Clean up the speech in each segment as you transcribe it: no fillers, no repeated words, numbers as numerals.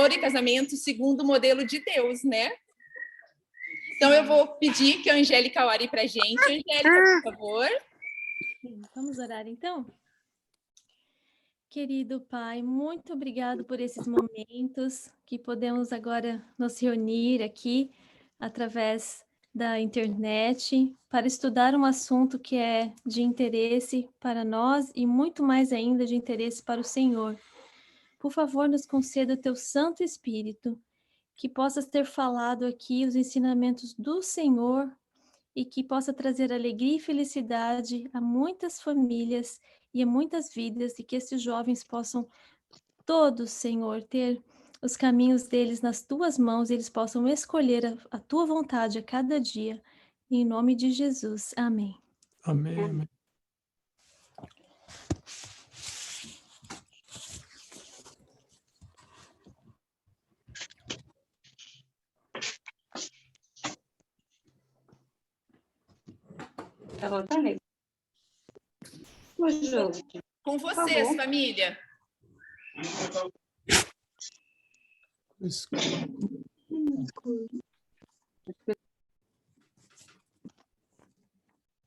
namoro e casamento segundo o modelo de Deus, né? Então, eu vou pedir que a Angélica ore para a gente. Angélica, por favor. Vamos orar, então? Querido Pai, muito obrigado por esses momentos que podemos agora nos reunir aqui através da internet para estudar um assunto que é de interesse para nós e muito mais ainda de interesse para o Senhor. Por favor, nos conceda o teu Santo Espírito, que possas ter falado aqui os ensinamentos do Senhor e que possa trazer alegria e felicidade a muitas famílias e a muitas vidas, e que esses jovens possam todos, Senhor, ter os caminhos deles nas tuas mãos, e eles possam escolher a tua vontade a cada dia. Em nome de Jesus. Amém. Amém, amém. Tá voltando? Com vocês, família.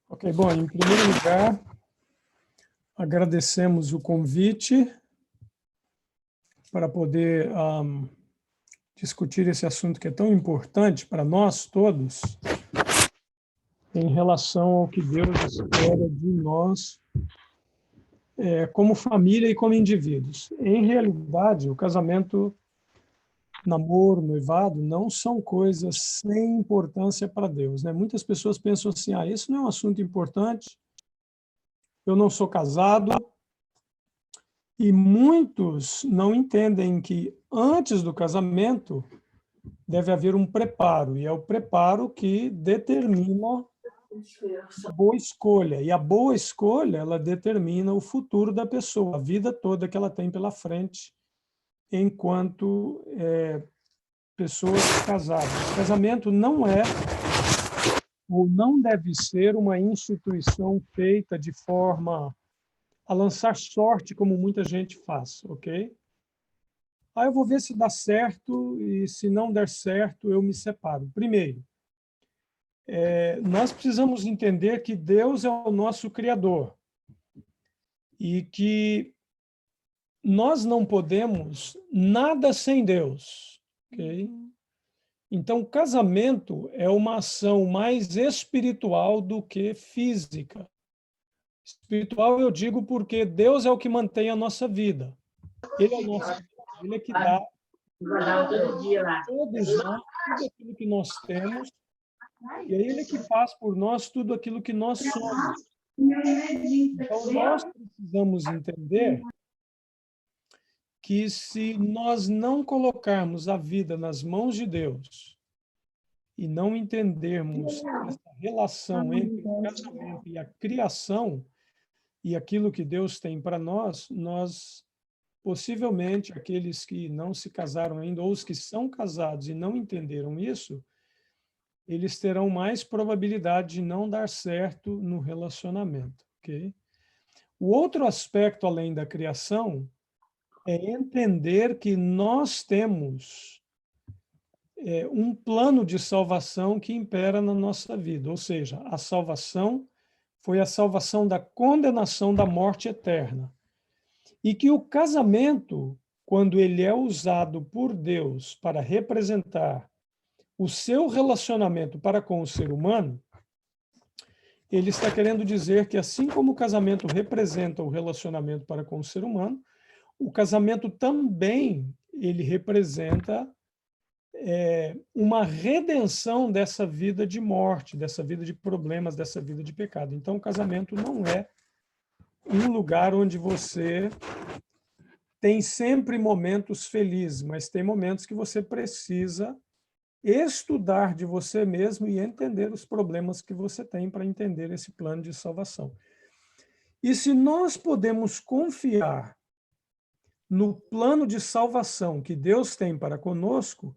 Ok, bom, em primeiro lugar, agradecemos o convite para poder discutir esse assunto que é tão importante para nós todos, em relação ao que Deus espera de nós como família e como indivíduos. Em realidade, o casamento, namoro, noivado, não são coisas sem importância para Deus, né? Muitas pessoas pensam assim, isso não é um assunto importante, eu não sou casado, e muitos não entendem que antes do casamento deve haver um preparo, e é o preparo que determina a boa escolha, e a boa escolha, ela determina o futuro da pessoa, a vida toda que ela tem pela frente, enquanto pessoas casadas. O casamento não é, ou não deve ser, uma instituição feita de forma a lançar sorte, como muita gente faz, ok? Eu vou ver se dá certo, e se não der certo, eu me separo. Primeiro, nós precisamos entender que Deus é o nosso Criador e que nós não podemos nada sem Deus, ok? Então, o casamento é uma ação mais espiritual do que física. Espiritual eu digo porque Deus é o que mantém a nossa vida. Ele é o nosso Deus, Ele é que dá todos nós tudo aquilo que nós temos, e é Ele que faz por nós tudo aquilo que nós somos. Então, nós precisamos entender que se nós não colocarmos a vida nas mãos de Deus e não entendermos essa relação entre o casamento e a criação e aquilo que Deus tem para nós, possivelmente, aqueles que não se casaram ainda, ou os que são casados e não entenderam isso, eles terão mais probabilidade de não dar certo no relacionamento, ok? O outro aspecto, além da criação, é entender que nós temos um plano de salvação que impera na nossa vida, ou seja, a salvação foi a salvação da condenação da morte eterna. E que o casamento, quando ele é usado por Deus para representar o seu relacionamento para com o ser humano, ele está querendo dizer que, assim como o casamento representa o relacionamento para com o ser humano, o casamento também ele representa uma redenção dessa vida de morte, dessa vida de problemas, dessa vida de pecado. Então, o casamento não é um lugar onde você tem sempre momentos felizes, mas tem momentos que você precisa estudar de você mesmo e entender os problemas que você tem para entender esse plano de salvação. E se nós podemos confiar no plano de salvação que Deus tem para conosco,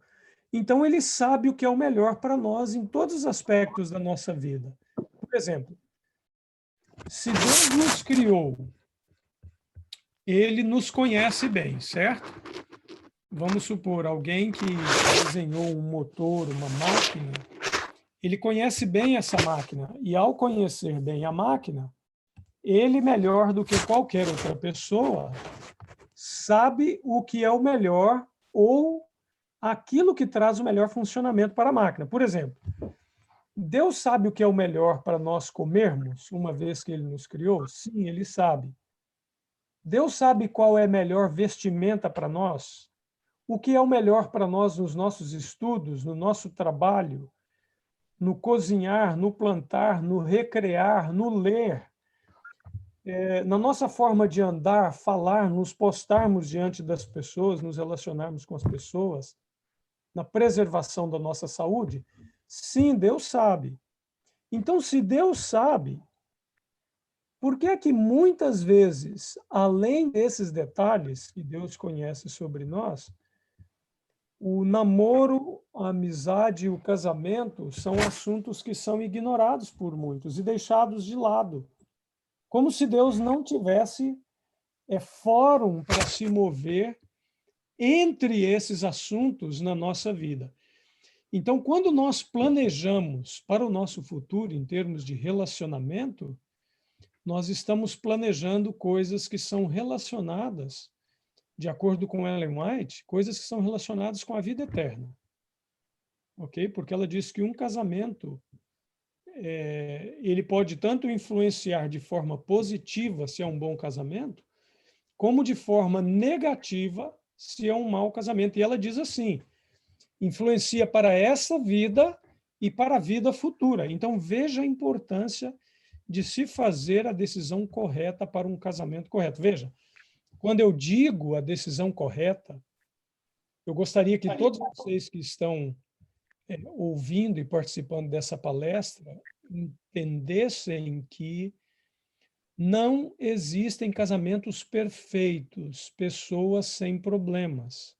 então Ele sabe o que é o melhor para nós em todos os aspectos da nossa vida. Por exemplo, se Deus nos criou, Ele nos conhece bem, certo? vamos supor, alguém que desenhou um motor, uma máquina, ele conhece bem essa máquina, e ao conhecer bem a máquina, ele, melhor do que qualquer outra pessoa, sabe o que é o melhor ou aquilo que traz o melhor funcionamento para a máquina. Por exemplo, Deus sabe o que é o melhor para nós comermos, uma vez que Ele nos criou? Sim, Ele sabe. Deus sabe qual é a melhor vestimenta para nós? O que é o melhor para nós nos nossos estudos, no nosso trabalho, no cozinhar, no plantar, no recrear, no ler, na nossa forma de andar, falar, nos postarmos diante das pessoas, nos relacionarmos com as pessoas, na preservação da nossa saúde? Sim, Deus sabe. Então, se Deus sabe, por que é que muitas vezes, além desses detalhes que Deus conhece sobre nós, o namoro, a amizade e o casamento são assuntos que são ignorados por muitos e deixados de lado? Como se Deus não tivesse fórum para se mover entre esses assuntos na nossa vida. Então, quando nós planejamos para o nosso futuro em termos de relacionamento, nós estamos planejando coisas que são relacionadas, de acordo com Ellen White, coisas que são relacionadas com a vida eterna. Ok? Porque ela diz que um casamento, ele pode tanto influenciar de forma positiva, se é um bom casamento, como de forma negativa, se é um mau casamento. E ela diz assim, influencia para essa vida e para a vida futura. Então, veja a importância de se fazer a decisão correta para um casamento correto. Veja, quando eu digo a decisão correta, eu gostaria que todos vocês que estão ouvindo e participando dessa palestra entendessem que não existem casamentos perfeitos, pessoas sem problemas.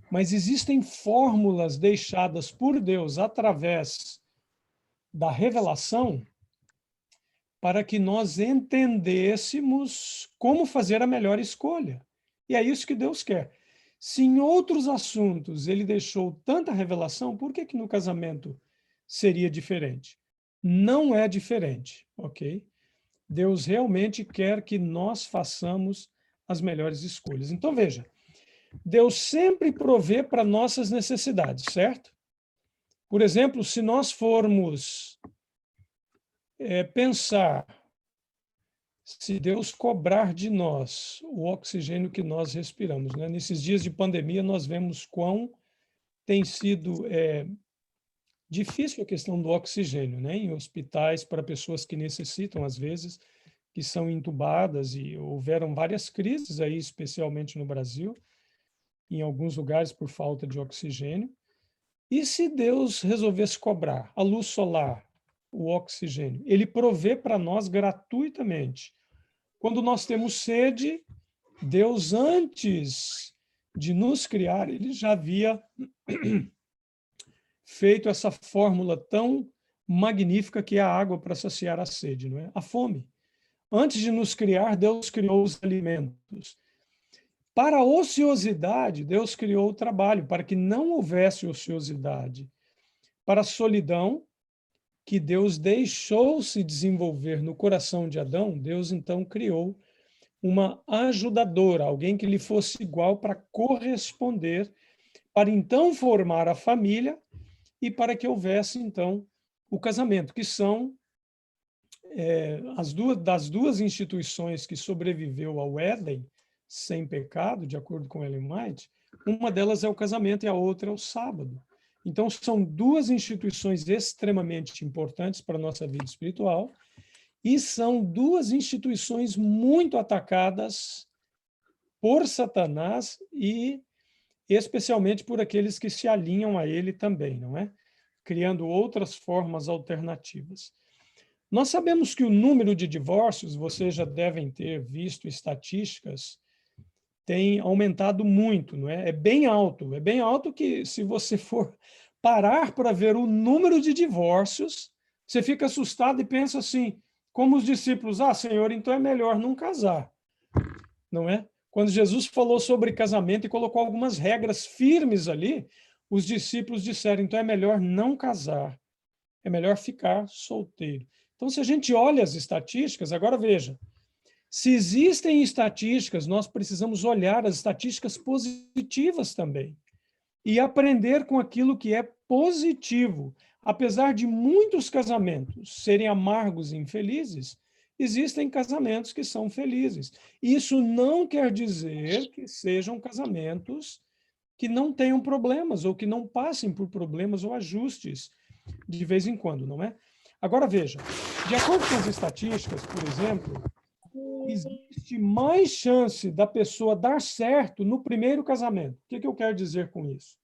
Mas existem fórmulas deixadas por Deus através da revelação para que nós entendêssemos como fazer a melhor escolha. E é isso que Deus quer. Se em outros assuntos ele deixou tanta revelação, por que no casamento seria diferente? Não é diferente, ok? Deus realmente quer que nós façamos as melhores escolhas. Então, veja, Deus sempre provê para nossas necessidades, certo? Por exemplo, se nós formos pensar, se Deus cobrar de nós o oxigênio que nós respiramos, né? Nesses dias de pandemia, nós vemos quão tem sido difícil a questão do oxigênio, né? Em hospitais, para pessoas que necessitam, às vezes, que são entubadas, e houveram várias crises aí, especialmente no Brasil, em alguns lugares por falta de oxigênio. E se Deus resolvesse cobrar a luz solar, o oxigênio, ele provê para nós gratuitamente. Quando nós temos sede, Deus, antes de nos criar, ele já havia feito essa fórmula tão magnífica que é a água para saciar a sede, não é? A fome. Antes de nos criar, Deus criou os alimentos. Para a ociosidade, Deus criou o trabalho, para que não houvesse ociosidade. Para a solidão, que Deus deixou se desenvolver no coração de Adão, Deus então criou uma ajudadora, alguém que lhe fosse igual para corresponder, para então formar a família e para que houvesse então o casamento, que são das duas instituições que sobreviveu ao Éden, sem pecado, de acordo com Ellen White, uma delas é o casamento e a outra é o sábado. Então, são duas instituições extremamente importantes para a nossa vida espiritual e são duas instituições muito atacadas por Satanás e especialmente por aqueles que se alinham a ele também, não é? Criando outras formas alternativas. Nós sabemos que o número de divórcios, vocês já devem ter visto estatísticas, tem aumentado muito, não é? É bem alto que se você for parar para ver o número de divórcios, você fica assustado e pensa assim, como os discípulos, Senhor, então é melhor não casar, não é? Quando Jesus falou sobre casamento e colocou algumas regras firmes ali, os discípulos disseram, então é melhor não casar, é melhor ficar solteiro. Então, se a gente olha as estatísticas, agora veja, se existem estatísticas, nós precisamos olhar as estatísticas positivas também e aprender com aquilo que é positivo. Apesar de muitos casamentos serem amargos e infelizes, existem casamentos que são felizes. Isso não quer dizer que sejam casamentos que não tenham problemas ou que não passem por problemas ou ajustes de vez em quando, não é? Agora, veja, de acordo com as estatísticas, por exemplo, existe mais chance da pessoa dar certo no primeiro casamento. O que eu quero dizer com isso?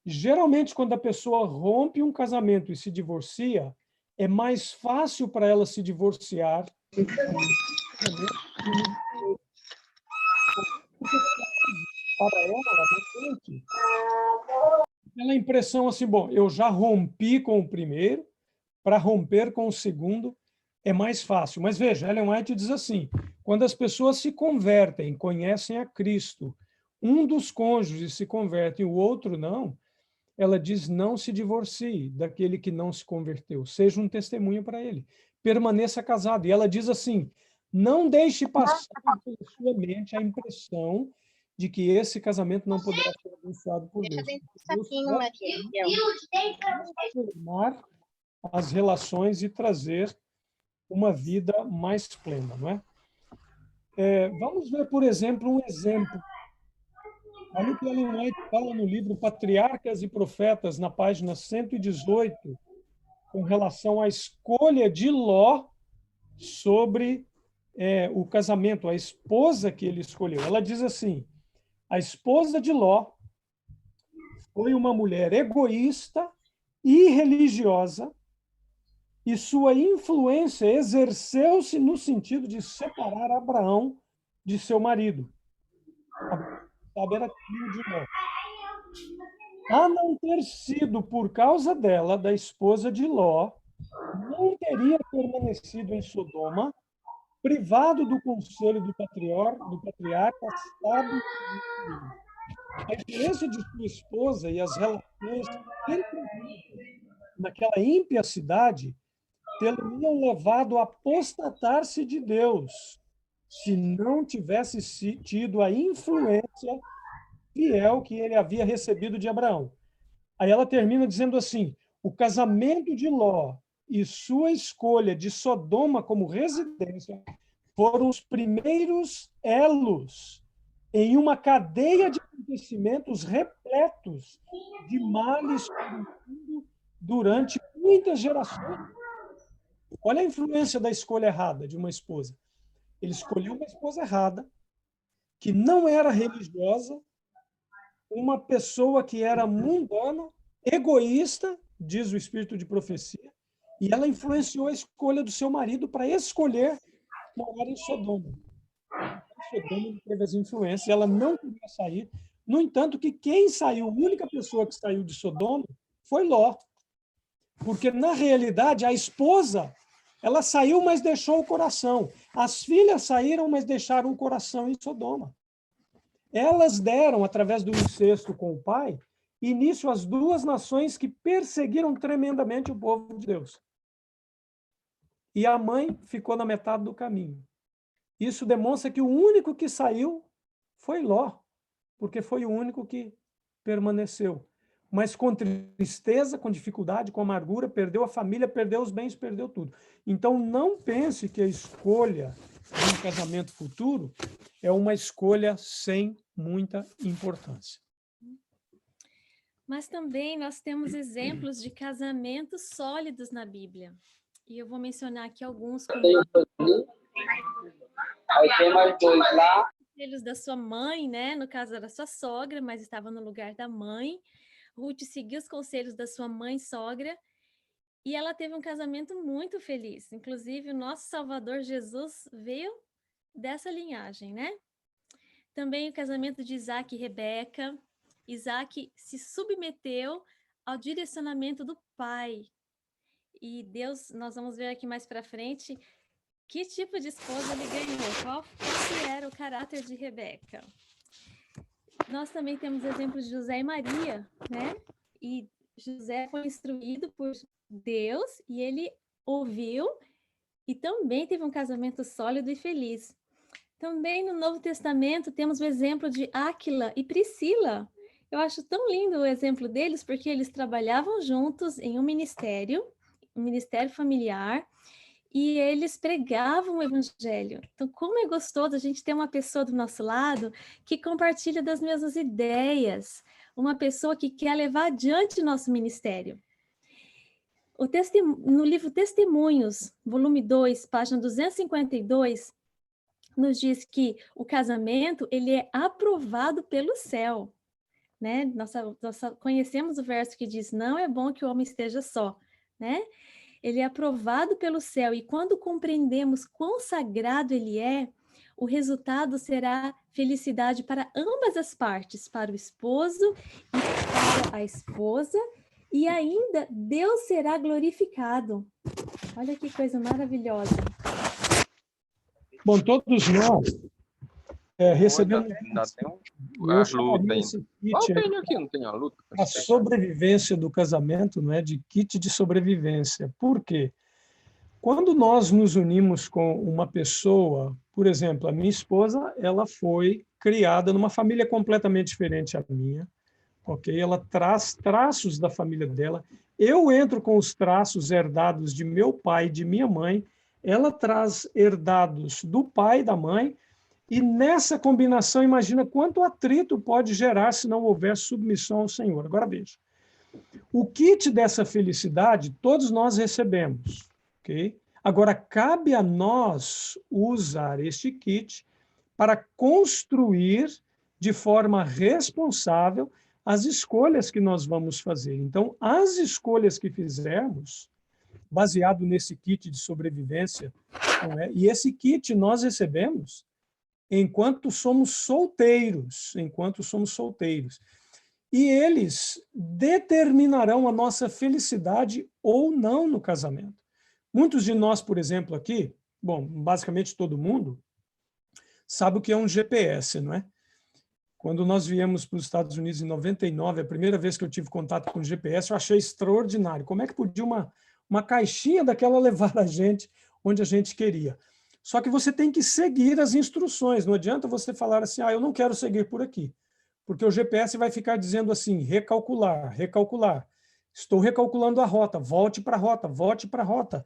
Geralmente, quando a pessoa rompe um casamento e se divorcia, é mais fácil para ela se divorciar. Para ela, aquela impressão assim, bom, eu já rompi com o primeiro, para romper com o segundo é mais fácil. Mas veja, Ellen White diz assim, quando as pessoas se convertem, conhecem a Cristo, um dos cônjuges se converte e o outro não, ela diz, não se divorcie daquele que não se converteu, seja um testemunho para ele, permaneça casado. E ela diz assim, não deixe passar pela sua mente a impressão de que esse casamento não poderá ser abençoado por Deus. Transformar as relações e trazer uma vida mais plena, não é? Vamos ver, por exemplo, um exemplo. Olha o que Ellen White fala no livro Patriarcas e Profetas, na página 118, com relação à escolha de Ló sobre o casamento, a esposa que ele escolheu. Ela diz assim, a esposa de Ló foi uma mulher egoísta, irreligiosa, e sua influência exerceu-se no sentido de separar Abraão de seu marido. Era filho de Ló. A não ter sido por causa dela, da esposa de Ló, não teria permanecido em Sodoma, privado do conselho do patriarca, sábio. A influência de sua esposa e as relações naquela ímpia cidade teriam levado a apostatar-se de Deus, se não tivesse tido a influência fiel que ele havia recebido de Abraão. Aí ela termina dizendo assim, o casamento de Ló e sua escolha de Sodoma como residência foram os primeiros elos em uma cadeia de acontecimentos repletos de males durante muitas gerações. Olha a influência da escolha errada de uma esposa. Ele escolheu uma esposa errada, que não era religiosa, uma pessoa que era mundana, egoísta, diz o espírito de profecia, e ela influenciou a escolha do seu marido para escolher morar em Sodoma. Sodoma teve as influências, ela não queria sair. No entanto, que quem saiu, a única pessoa que saiu de Sodoma foi Ló. Porque, na realidade, a esposa, ela saiu, mas deixou o coração. As filhas saíram, mas deixaram o coração em Sodoma. Elas deram, através do incesto com o pai, início às duas nações que perseguiram tremendamente o povo de Deus. E a mãe ficou na metade do caminho. Isso demonstra que o único que saiu foi Ló, porque foi o único que permaneceu. Mas com tristeza, com dificuldade, com amargura, perdeu a família, perdeu os bens, perdeu tudo. Então, não pense que a escolha de um casamento futuro é uma escolha sem muita importância. Mas também nós temos exemplos de casamentos sólidos na Bíblia. E eu vou mencionar aqui alguns, como Aí tem mais dois lá. filhos da sua mãe, né? No caso era sua sogra, mas estava no lugar da mãe. Ruth seguiu os conselhos da sua mãe sogra e ela teve um casamento muito feliz. Inclusive, o nosso Salvador Jesus veio dessa linhagem, né? Também o casamento de Isaac e Rebeca. Isaac se submeteu ao direcionamento do pai. E Deus, nós vamos ver aqui mais para frente, Que tipo de esposa ele ganhou? Qual que era o caráter de Rebeca? Nós também temos exemplos de José e Maria, né? E José foi instruído por Deus e ele ouviu e também teve um casamento sólido e feliz. Também no Novo Testamento temos o exemplo de Áquila e Priscila. Eu acho tão lindo o exemplo deles porque eles trabalhavam juntos em um ministério familiar, e eles pregavam o evangelho. Então, como é gostoso a gente ter uma pessoa do nosso lado que compartilha das mesmas ideias, uma pessoa que quer levar adiante o nosso ministério. No livro Testemunhos, volume 2, página 252, nos diz que o casamento ele é aprovado pelo céu. Né? Nós conhecemos o verso que diz, não é bom que o homem esteja só, né? Ele é aprovado pelo céu, e quando compreendemos quão sagrado ele é, o resultado será felicidade para ambas as partes, para o esposo e para a esposa, e ainda Deus será glorificado. Olha que coisa maravilhosa. Bom, todos nós recebemos Ainda tem eu as chamaria lutas esse ainda. kit Olha o aí, pênis aqui, não tem a luta? a sobrevivência do casamento, não é, de kit de sobrevivência. Por quê? Quando nós nos unimos com uma pessoa, por exemplo, a minha esposa, ela foi criada numa família completamente diferente à minha, ok? Ela traz traços da família dela. Eu entro com os traços herdados de meu pai e de minha mãe. Ela traz herdados do pai e da mãe. E nessa combinação, imagina quanto atrito pode gerar se não houver submissão ao Senhor. Agora veja, o kit dessa felicidade todos nós recebemos, ok? Agora, cabe a nós usar este kit para construir de forma responsável as escolhas que nós vamos fazer. Então, as escolhas que fizermos, baseado nesse kit de sobrevivência, não é? E esse kit nós recebemos enquanto somos solteiros. E eles determinarão a nossa felicidade ou não no casamento. Muitos de nós, por exemplo, aqui, bom, basicamente todo mundo, sabe o que é um GPS, não é? Quando nós viemos para os Estados Unidos em 99, a primeira vez que eu tive contato com o GPS, eu achei extraordinário. Como é que podia uma caixinha daquela levar a gente onde a gente queria? Só que você tem que seguir as instruções. Não adianta você falar assim, eu não quero seguir por aqui. Porque o GPS vai ficar dizendo assim, recalcular, recalcular. Estou recalculando a rota, volte para a rota, volte para a rota.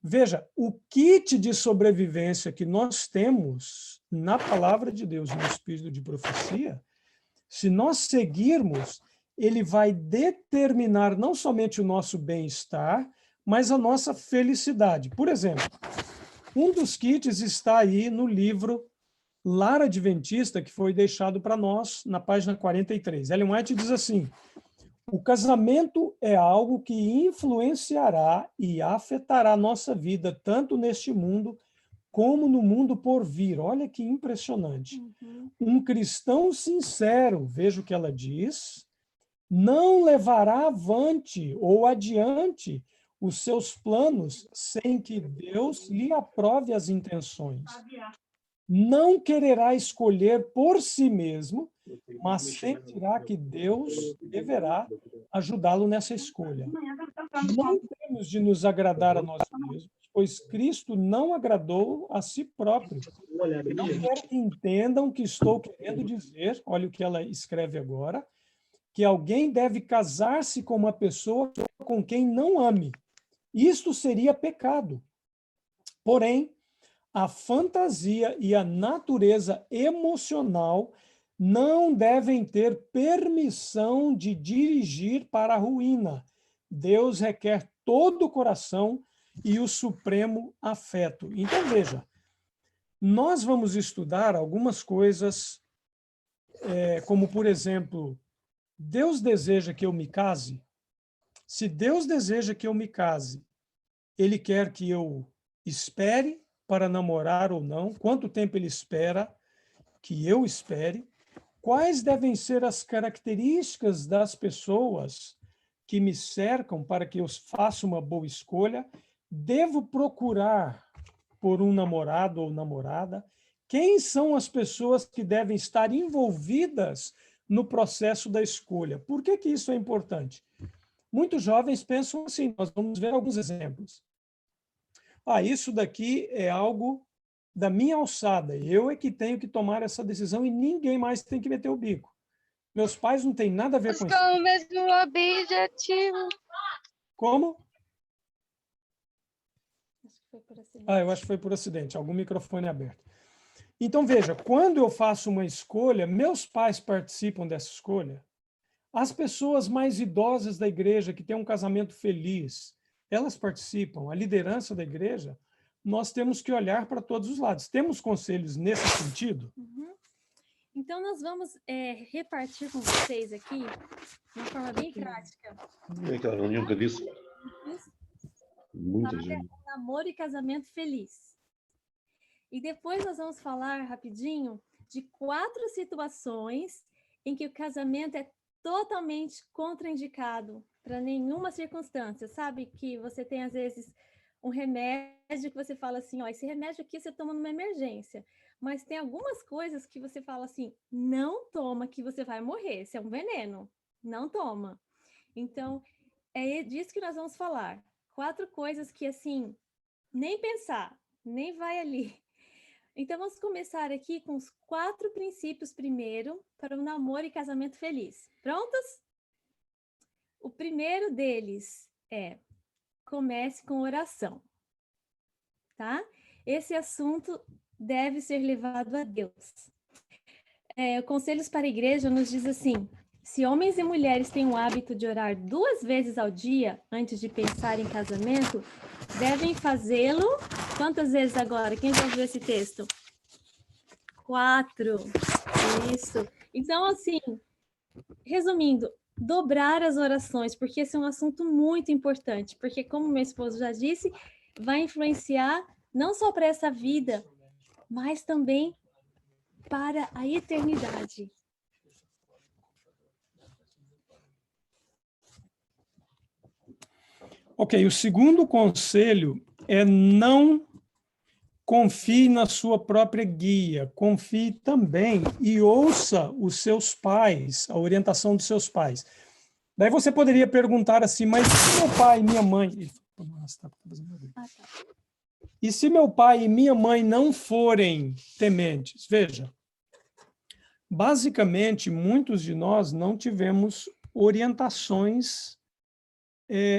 Veja, o kit de sobrevivência que nós temos na palavra de Deus, no espírito de profecia, se nós seguirmos, ele vai determinar não somente o nosso bem-estar, mas a nossa felicidade. Por exemplo, um dos kits está aí no livro Lar Adventista, que foi deixado para nós na página 43. Ellen White diz assim, o casamento é algo que influenciará e afetará a nossa vida, tanto neste mundo como no mundo por vir. Olha que impressionante. Um cristão sincero, veja o que ela diz, não levará avante ou adiante os seus planos sem que Deus lhe aprove as intenções. Não quererá escolher por si mesmo, mas sentirá que Deus deverá ajudá-lo nessa escolha. Não temos de nos agradar a nós mesmos, pois Cristo não agradou a si próprio. Não quero que entendam que estou querendo dizer, olha o que ela escreve agora, que alguém deve casar-se com uma pessoa com quem não ame. Isto seria pecado. Porém, a fantasia e a natureza emocional não devem ter permissão de dirigir para a ruína. Deus requer todo o coração e o supremo afeto. Então, veja, nós vamos estudar algumas coisas, como, por exemplo, Deus deseja que eu me case? Se Deus deseja que eu me case, Ele quer que eu espere para namorar ou não? Quanto tempo Ele espera que eu espere? Quais devem ser as características das pessoas que me cercam para que eu faça uma boa escolha? Devo procurar por um namorado ou namorada? Quem são as pessoas que devem estar envolvidas no processo da escolha? Por que que isso é importante? Muitos jovens pensam assim, nós vamos ver alguns exemplos. Isso daqui é algo da minha alçada, eu é que tenho que tomar essa decisão e ninguém mais tem que meter o bico. Meus pais não têm nada a ver com isso. Buscar o mesmo objetivo. Como? Acho que foi por acidente. Eu acho que foi por acidente, algum microfone aberto. Então, veja, quando eu faço uma escolha, meus pais participam dessa escolha. As pessoas mais idosas da igreja, que têm um casamento feliz, elas participam. A liderança da igreja, nós temos que olhar para todos os lados. Temos conselhos nesse sentido? Uhum. Então, nós vamos repartir com vocês aqui, de uma forma bem prática, É aquela reunião que eu disse. Muita gente. namoro e casamento feliz. E depois nós vamos falar rapidinho de 4 situações em que o casamento é totalmente contraindicado para nenhuma circunstância. Sabe que você tem, às vezes, um remédio que você fala assim, esse remédio aqui você toma numa emergência. Mas tem algumas coisas que você fala assim, não toma que você vai morrer, isso é um veneno, não toma. Então, é disso que nós vamos falar. 4 coisas que, assim, nem pensar, nem vai ali. Então, vamos começar aqui com os 4 princípios primeiro para o namoro e casamento feliz. Prontos? O primeiro deles é: comece com oração, tá? Esse assunto deve ser levado a Deus. Conselhos para a Igreja nos diz assim: se homens e mulheres têm o hábito de orar 2 vezes ao dia antes de pensar em casamento, devem fazê-lo. Quantas vezes agora? Quem já viu esse texto? 4. Isso. Então, assim, resumindo, dobrar as orações, porque esse é um assunto muito importante, porque, como meu esposo já disse, vai influenciar não só para essa vida, mas também para a eternidade. Ok, o segundo conselho é: não confie na sua própria guia, confie também e ouça os seus pais, a orientação dos seus pais. Daí você poderia perguntar assim, mas se meu pai e minha mãe... E se meu pai e minha mãe não forem tementes? Veja, basicamente, muitos de nós não tivemos orientações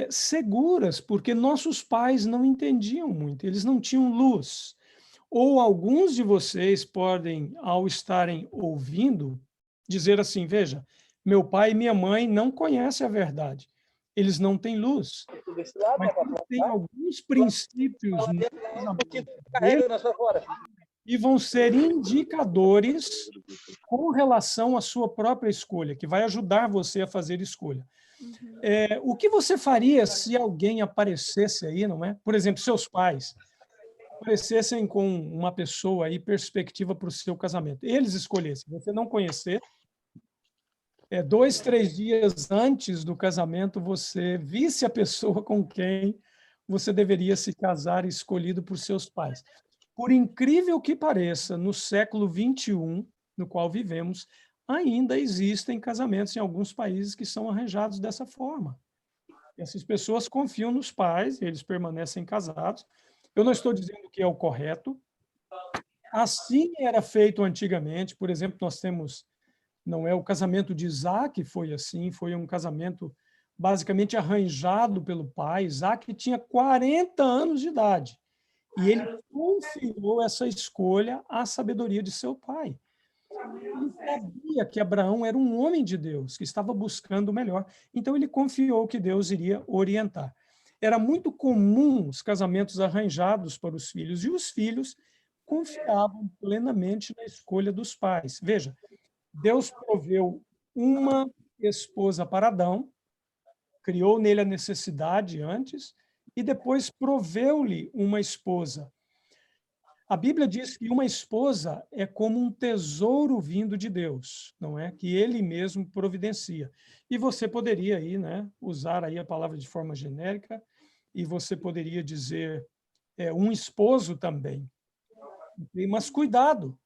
seguras, porque nossos pais não entendiam muito, eles não tinham luz. Ou alguns de vocês podem, ao estarem ouvindo, dizer assim, veja, meu pai e minha mãe não conhecem a verdade, eles não têm luz, mas tem alguns princípios e vão ser indicadores com relação à sua própria escolha, que vai ajudar você a fazer escolha. O que você faria se alguém aparecesse aí, não é? Por exemplo, seus pais aparecessem com uma pessoa aí, perspectiva para o seu casamento. Eles escolhessem, você não conhecer, 2, 3 dias antes do casamento, você visse a pessoa com quem você deveria se casar, escolhido por seus pais. Por incrível que pareça, no século XXI, no qual vivemos, ainda existem casamentos em alguns países que são arranjados dessa forma. Essas pessoas confiam nos pais, eles permanecem casados. Eu não estou dizendo que é o correto. Assim era feito antigamente. Por exemplo, nós temos, não é o casamento de Isaac, foi assim, foi um casamento basicamente arranjado pelo pai. Isaac tinha 40 anos de idade. E ele confiou essa escolha à sabedoria de seu pai. Ele sabia que Abraão era um homem de Deus, que estava buscando o melhor. Então, ele confiou que Deus iria orientar. Era muito comum os casamentos arranjados para os filhos, e os filhos confiavam plenamente na escolha dos pais. Veja, Deus proveu uma esposa para Adão, criou nele a necessidade antes, e depois proveu-lhe uma esposa. A Bíblia diz que uma esposa é como um tesouro vindo de Deus, não é? Que ele mesmo providencia. E você poderia aí, né, usar aí a palavra de forma genérica, e você poderia dizer um esposo também. Mas cuidado,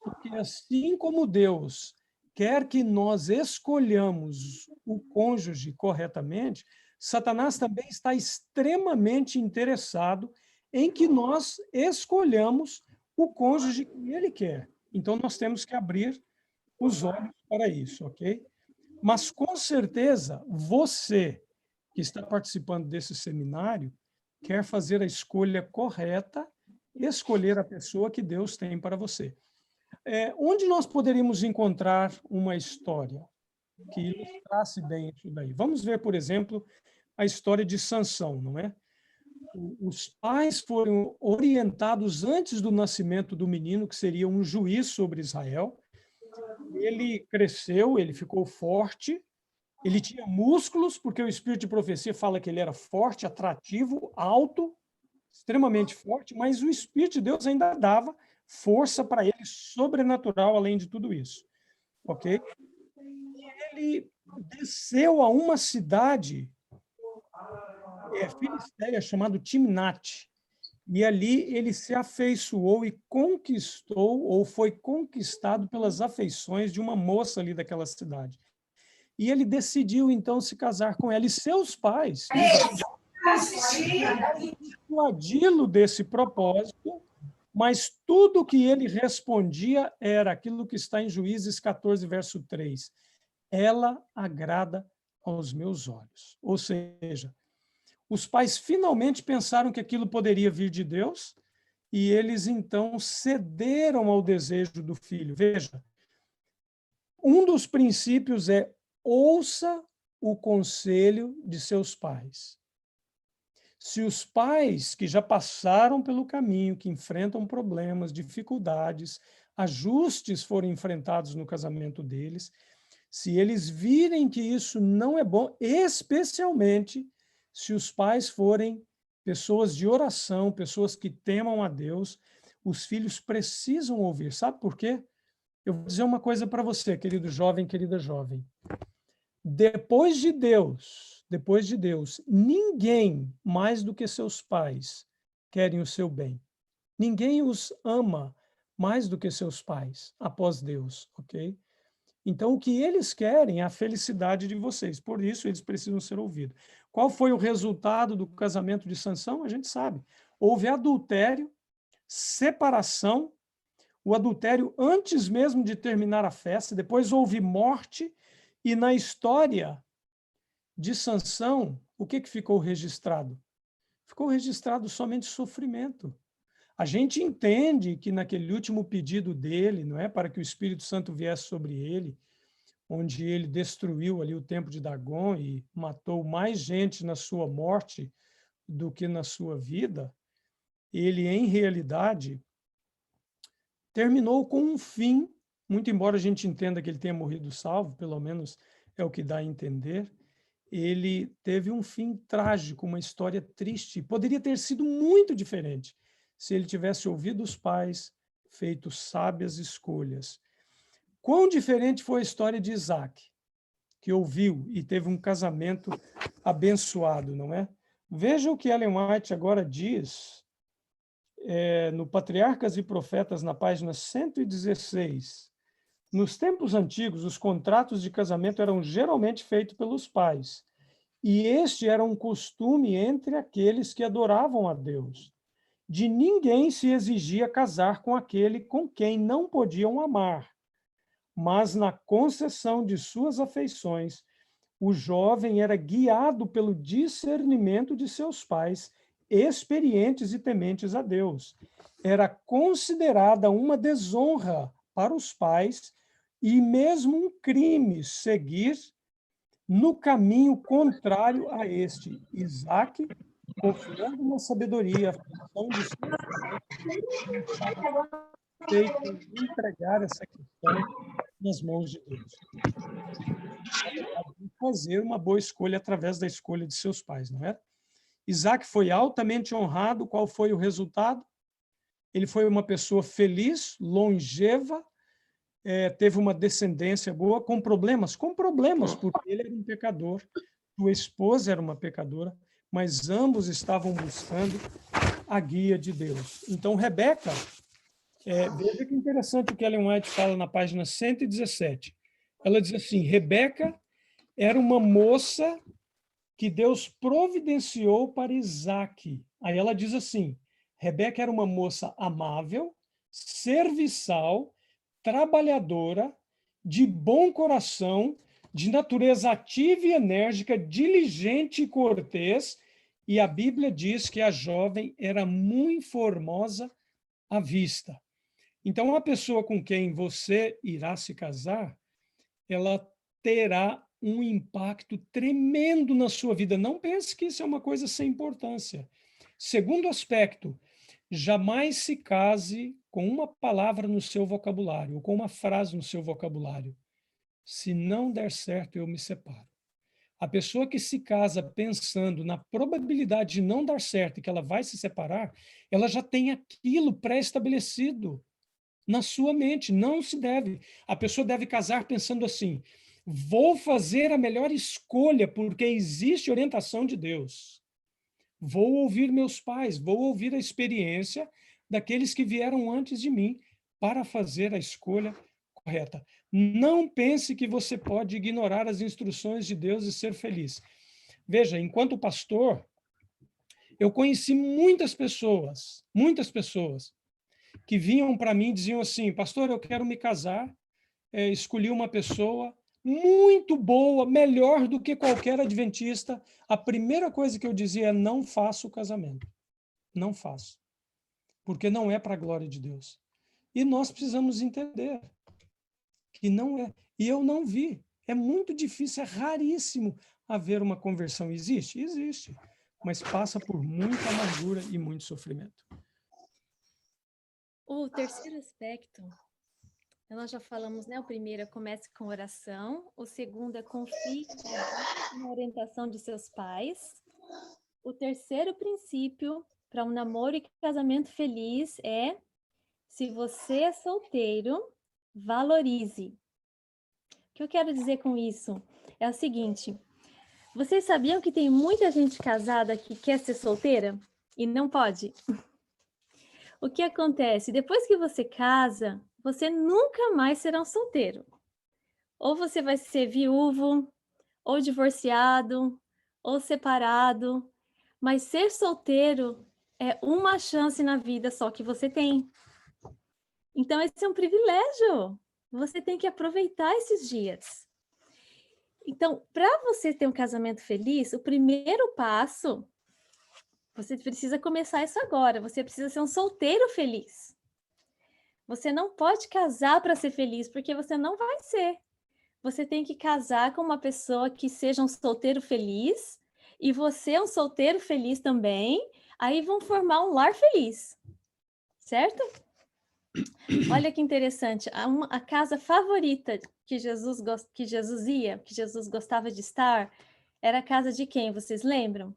porque assim como Deus quer que nós escolhamos o cônjuge corretamente, Satanás também está extremamente interessado em que nós escolhamos o cônjuge que ele quer. Então, nós temos que abrir os olhos para isso, ok? Mas, com certeza, você que está participando desse seminário quer fazer a escolha correta, escolher a pessoa que Deus tem para você. Onde nós poderíamos encontrar uma história que ilustrasse bem isso daí? Vamos ver, por exemplo, a história de Sansão, não é? Os pais foram orientados antes do nascimento do menino, que seria um juiz sobre Israel. Ele cresceu, ele ficou forte, ele tinha músculos, porque o espírito de profecia fala que ele era forte, atrativo, alto, extremamente forte, mas o Espírito de Deus ainda dava força para ele, sobrenatural, além de tudo isso. Ok? E ele desceu a uma cidade filisteia chamada Timnate, e ali ele se afeiçoou e conquistou, ou foi conquistado pelas afeições de uma moça ali daquela cidade. E ele decidiu, então, se casar com ela. E seus pais dissuadi-lo desse propósito, mas tudo que ele respondia era aquilo que está em Juízes 14, verso 3. Ela agrada aos meus olhos. Ou seja, os pais finalmente pensaram que aquilo poderia vir de Deus e eles, então, cederam ao desejo do filho. Veja, um dos princípios é ouça o conselho de seus pais. Se os pais que já passaram pelo caminho, que enfrentam problemas, dificuldades, ajustes foram enfrentados no casamento deles, se eles virem que isso não é bom, especialmente se os pais forem pessoas de oração, pessoas que temam a Deus, os filhos precisam ouvir. Sabe por quê? Eu vou dizer uma coisa para você, querido jovem, querida jovem. Depois de Deus, ninguém mais do que seus pais querem o seu bem. Ninguém os ama mais do que seus pais, após Deus, ok? Então, o que eles querem é a felicidade de vocês. Por isso, eles precisam ser ouvidos. Qual foi o resultado do casamento de Sansão? A gente sabe. Houve adultério, separação, o adultério antes mesmo de terminar a festa, depois houve morte, e na história de Sansão, o que ficou registrado? Ficou registrado somente sofrimento. A gente entende que naquele último pedido dele, não é, para que o Espírito Santo viesse sobre ele, onde ele destruiu ali o templo de Dagon e matou mais gente na sua morte do que na sua vida, ele, em realidade, terminou com um fim, muito embora a gente entenda que ele tenha morrido salvo, pelo menos é o que dá a entender, ele teve um fim trágico, uma história triste. Poderia ter sido muito diferente se ele tivesse ouvido os pais, feito sábias escolhas. Quão diferente foi a história de Isaac, que ouviu e teve um casamento abençoado, não é? Veja o que Ellen White agora diz no Patriarcas e Profetas, na página 116. Nos tempos antigos, os contratos de casamento eram geralmente feitos pelos pais, e este era um costume entre aqueles que adoravam a Deus. De ninguém se exigia casar com aquele com quem não podiam amar, mas na concessão de suas afeições, o jovem era guiado pelo discernimento de seus pais, experientes e tementes a Deus. Era considerada uma desonra para os pais e mesmo um crime seguir no caminho contrário a este. Isaac, confiando na sabedoria, a função de seus pais, entregar essa questão nas mãos de Deus. Fazer uma boa escolha através da escolha de seus pais, não é? Isaac foi altamente honrado. Qual foi o resultado? Ele foi uma pessoa feliz, longeva, teve uma descendência boa, com problemas, porque ele era um pecador, sua esposa era uma pecadora, mas ambos estavam buscando a guia de Deus. Então, Rebeca, veja que interessante o que Ellen White fala na página 117. Ela diz assim, Rebeca era uma moça que Deus providenciou para Isaque. Aí ela diz assim, Rebeca era uma moça amável, serviçal, trabalhadora, de bom coração, de natureza ativa e enérgica, diligente e cortês, e a Bíblia diz que a jovem era muito formosa à vista. Então, uma pessoa com quem você irá se casar, ela terá um impacto tremendo na sua vida. Não pense que isso é uma coisa sem importância. Segundo aspecto, jamais se case com uma palavra no seu vocabulário, ou com uma frase no seu vocabulário. Se não der certo, eu me separo. A pessoa que se casa pensando na probabilidade de não dar certo e que ela vai se separar, ela já tem aquilo pré-estabelecido na sua mente. Não se deve. A pessoa deve casar pensando assim, vou fazer a melhor escolha porque existe orientação de Deus. Vou ouvir meus pais, vou ouvir a experiência daqueles que vieram antes de mim para fazer a escolha correta. Não pense que você pode ignorar as instruções de Deus e ser feliz. Veja, enquanto pastor, eu conheci muitas pessoas que vinham para mim e diziam assim, pastor, eu quero me casar, escolhi uma pessoa muito boa, melhor do que qualquer adventista. A primeira coisa que eu dizia é, não faça o casamento. Não faço. Porque não é para a glória de Deus. E nós precisamos entender que não é. E eu não vi. É muito difícil, é raríssimo haver uma conversão. Existe? Existe. Mas passa por muita amargura e muito sofrimento. O terceiro aspecto, nós já falamos, né? O primeiro é comece com oração, o segundo é confie na orientação de seus pais. O terceiro princípio para um namoro e casamento feliz é, se você é solteiro, valorize. O que eu quero dizer com isso é o seguinte, vocês sabiam que tem muita gente casada que quer ser solteira e não pode? O que acontece? Depois que você casa, você nunca mais será um solteiro. Ou você vai ser viúvo, ou divorciado, ou separado. Mas ser solteiro é uma chance na vida só que você tem. Então, esse é um privilégio. Você tem que aproveitar esses dias. Então, para você ter um casamento feliz, o primeiro passo, você precisa começar isso agora. Você precisa ser um solteiro feliz. Você não pode casar para ser feliz, porque você não vai ser. Você tem que casar com uma pessoa que seja um solteiro feliz, e você é um solteiro feliz também, aí vão formar um lar feliz. Certo? Olha que interessante, a casa favorita que Jesus ia, que Jesus gostava de estar, era a casa de quem? Vocês lembram?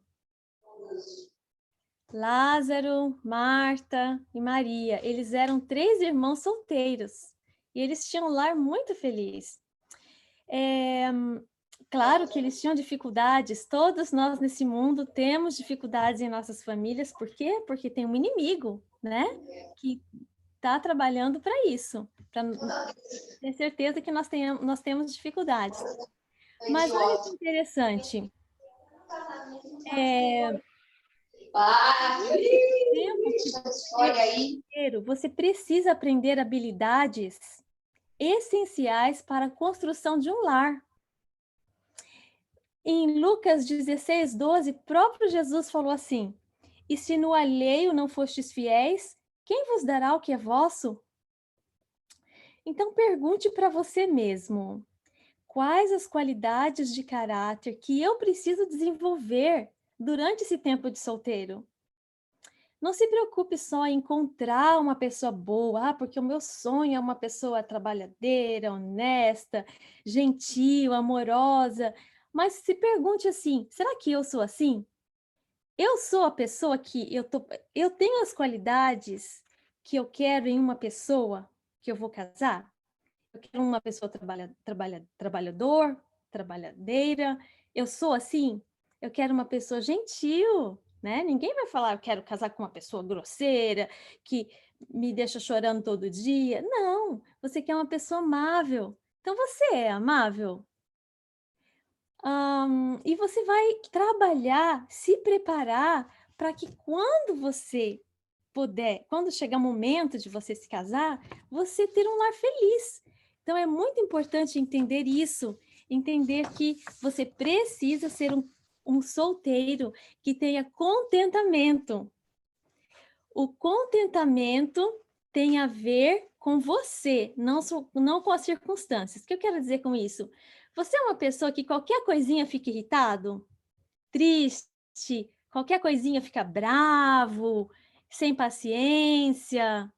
Lázaro, Marta e Maria. Eles eram 3 irmãos solteiros e eles tinham um lar muito feliz. Claro que eles tinham dificuldades, todos nós nesse mundo temos dificuldades em nossas famílias, por quê? Porque tem um inimigo, né? Que está trabalhando para isso, para ter certeza que nós temos dificuldades. Mas olha que interessante. Você precisa aprender habilidades essenciais para a construção de um lar. Em Lucas 16:12, próprio Jesus falou assim: e se no alheio não fostes fiéis, quem vos dará o que é vosso? Então pergunte para você mesmo, quais as qualidades de caráter que eu preciso desenvolver durante esse tempo de solteiro? Não se preocupe só em encontrar uma pessoa boa, porque o meu sonho é uma pessoa trabalhadeira, honesta, gentil, amorosa. Mas se pergunte assim, será que eu sou assim? Eu sou a pessoa que eu tenho as qualidades que eu quero em uma pessoa que eu vou casar? Eu quero uma pessoa trabalhador, trabalhadeira. Eu sou assim? Eu quero uma pessoa gentil, né? Ninguém vai falar, eu quero casar com uma pessoa grosseira, que me deixa chorando todo dia. Não, você quer uma pessoa amável. Então, você é amável? E você vai trabalhar, se preparar para que quando você puder, quando chegar o momento de você se casar, você ter um lar feliz. Então, é muito importante entender isso, entender que você precisa ser um solteiro que tenha contentamento. O contentamento tem a ver com você, não com as circunstâncias. O que eu quero dizer com isso? Você é uma pessoa que qualquer coisinha fica irritado, triste, qualquer coisinha fica bravo, sem paciência.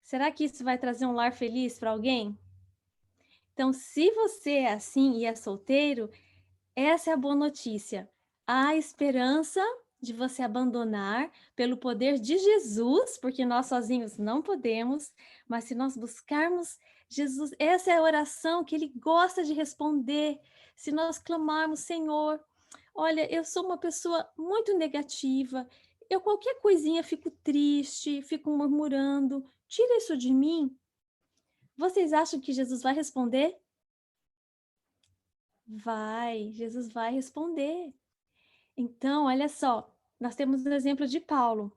Será que isso vai trazer um lar feliz para alguém? Então, se você é assim e é solteiro, essa é a boa notícia. Há esperança de você abandonar pelo poder de Jesus, porque nós sozinhos não podemos, mas se nós buscarmos Jesus, essa é a oração que ele gosta de responder. Se nós clamarmos, Senhor, olha, eu sou uma pessoa muito negativa, eu qualquer coisinha fico triste, fico murmurando, tira isso de mim. Vocês acham que Jesus vai responder? Vai, Jesus vai responder. Então, olha só, nós temos o exemplo de Paulo.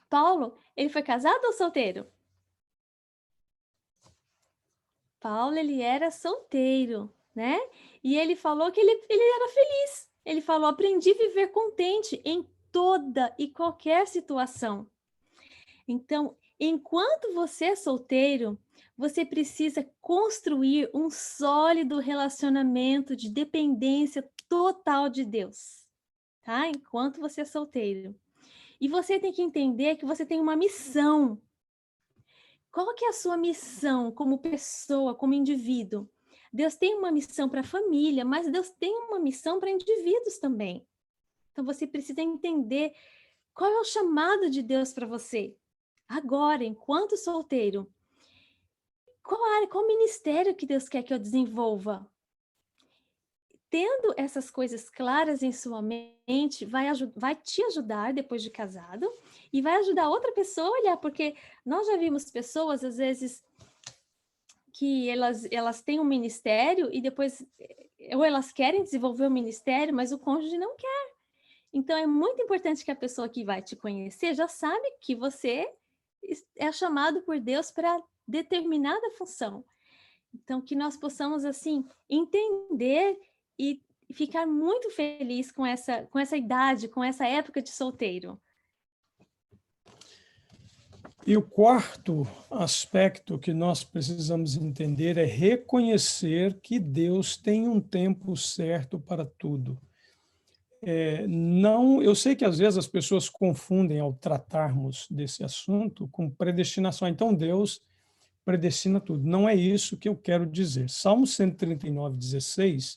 Paulo, ele foi casado ou solteiro? Paulo, ele era solteiro, né? E ele falou que ele era feliz. Ele falou, aprendi a viver contente em toda e qualquer situação. Então, enquanto você é solteiro, você precisa construir um sólido relacionamento de dependência total de Deus, tá? Enquanto você é solteiro. E você tem que entender que você tem uma missão. Qual que é a sua missão como pessoa, como indivíduo? Deus tem uma missão para a família, mas Deus tem uma missão para indivíduos também. Então você precisa entender qual é o chamado de Deus para você. Agora, enquanto solteiro, qual área, qual ministério que Deus quer que eu desenvolva? Tendo essas coisas claras em sua mente, vai te ajudar depois de casado e vai ajudar outra pessoa a olhar, porque nós já vimos pessoas, às vezes, que elas têm um ministério e depois, ou elas querem desenvolver o ministério, mas o cônjuge não quer. Então, é muito importante que a pessoa que vai te conhecer já sabe que você é chamado por Deus para determinada função. Então, que nós possamos, assim, entender e ficar muito feliz com essa idade, com essa época de solteiro. E o quarto aspecto que nós precisamos entender é reconhecer que Deus tem um tempo certo para tudo. Eu sei que às vezes as pessoas confundem ao tratarmos desse assunto com predestinação. Então Deus predestina tudo. Não é isso que eu quero dizer. Salmo 139, 16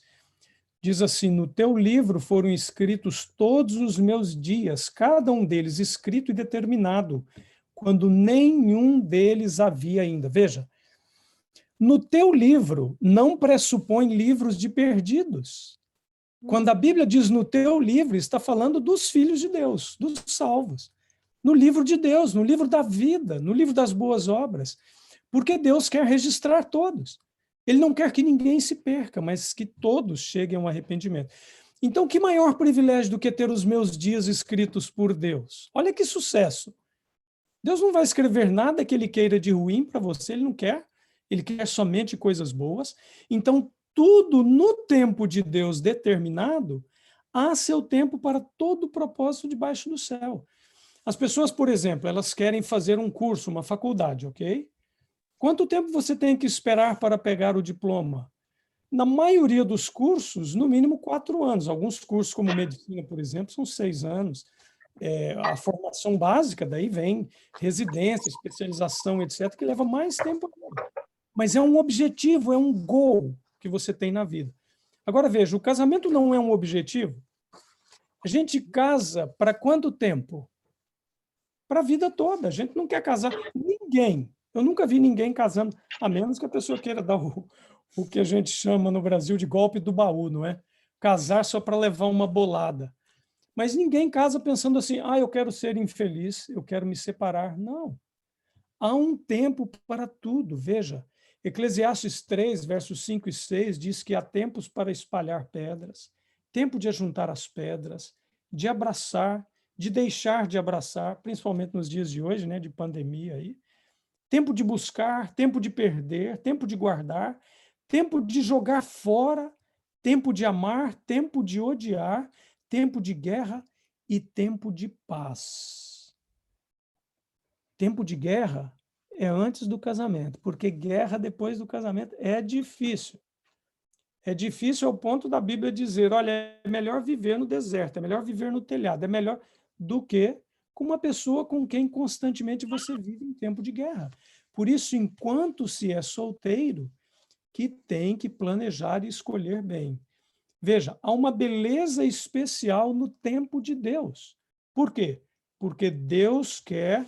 diz assim: no teu livro foram escritos todos os meus dias, cada um deles escrito e determinado, quando nenhum deles havia ainda. Veja, no teu livro não pressupõe livros de perdidos. Quando a Bíblia diz no teu livro, está falando dos filhos de Deus, dos salvos. No livro de Deus, no livro da vida, no livro das boas obras. Porque Deus quer registrar todos. Ele não quer que ninguém se perca, mas que todos cheguem ao arrependimento. Então, que maior privilégio do que ter os meus dias escritos por Deus? Olha que sucesso. Deus não vai escrever nada que ele queira de ruim para você, ele não quer. Ele quer somente coisas boas. Então, tudo no tempo de Deus determinado, há seu tempo para todo o propósito debaixo do céu. As pessoas, por exemplo, elas querem fazer um curso, uma faculdade, ok? Quanto tempo você tem que esperar para pegar o diploma? Na maioria dos cursos, no mínimo 4 anos. Alguns cursos, como medicina, por exemplo, são 6 anos. A formação básica, daí vem residência, especialização, etc., que leva mais tempo. Mas é um objetivo, é um goal que você tem na vida. Agora, veja, o casamento não é um objetivo. A gente casa para quanto tempo? Para a vida toda. A gente não quer casar. Ninguém. Eu nunca vi ninguém casando, a menos que a pessoa queira dar o que a gente chama no Brasil de golpe do baú, não é? Casar só para levar uma bolada. Mas ninguém casa pensando assim, eu quero ser infeliz, eu quero me separar. Não. Há um tempo para tudo. Veja, Eclesiastes 3, versos 5 e 6 diz que há tempos para espalhar pedras, tempo de ajuntar as pedras, de abraçar, de deixar de abraçar, principalmente nos dias de hoje, né, de pandemia aí. Tempo de buscar, tempo de perder, tempo de guardar, tempo de jogar fora, tempo de amar, tempo de odiar, tempo de guerra e tempo de paz. Tempo de guerra é antes do casamento, porque guerra depois do casamento é difícil. É difícil ao ponto da Bíblia dizer, olha, é melhor viver no deserto, é melhor viver no telhado, é melhor do que com uma pessoa com quem constantemente você vive em tempo de guerra. Por isso, enquanto se é solteiro, que tem que planejar e escolher bem. Veja, há uma beleza especial no tempo de Deus. Por quê? Porque Deus quer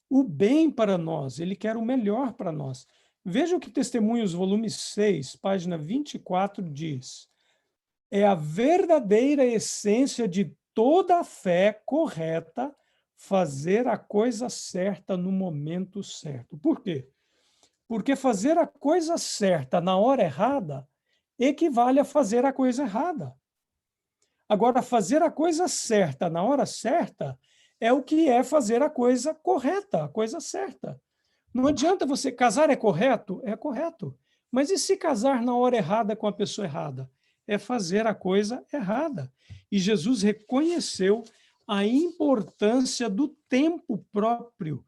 o bem para nós, Ele quer o melhor para nós. Veja o que Testemunhos, volume 6, página 24, diz. É a verdadeira essência de toda a fé correta fazer a coisa certa no momento certo. Por quê? Porque fazer a coisa certa na hora errada equivale a fazer a coisa errada. Agora, fazer a coisa certa na hora certa é o que é fazer a coisa correta, a coisa certa. Não adianta você casar é correto? É correto. Mas e se casar na hora errada com a pessoa errada? É fazer a coisa errada. E Jesus reconheceu a importância do tempo próprio.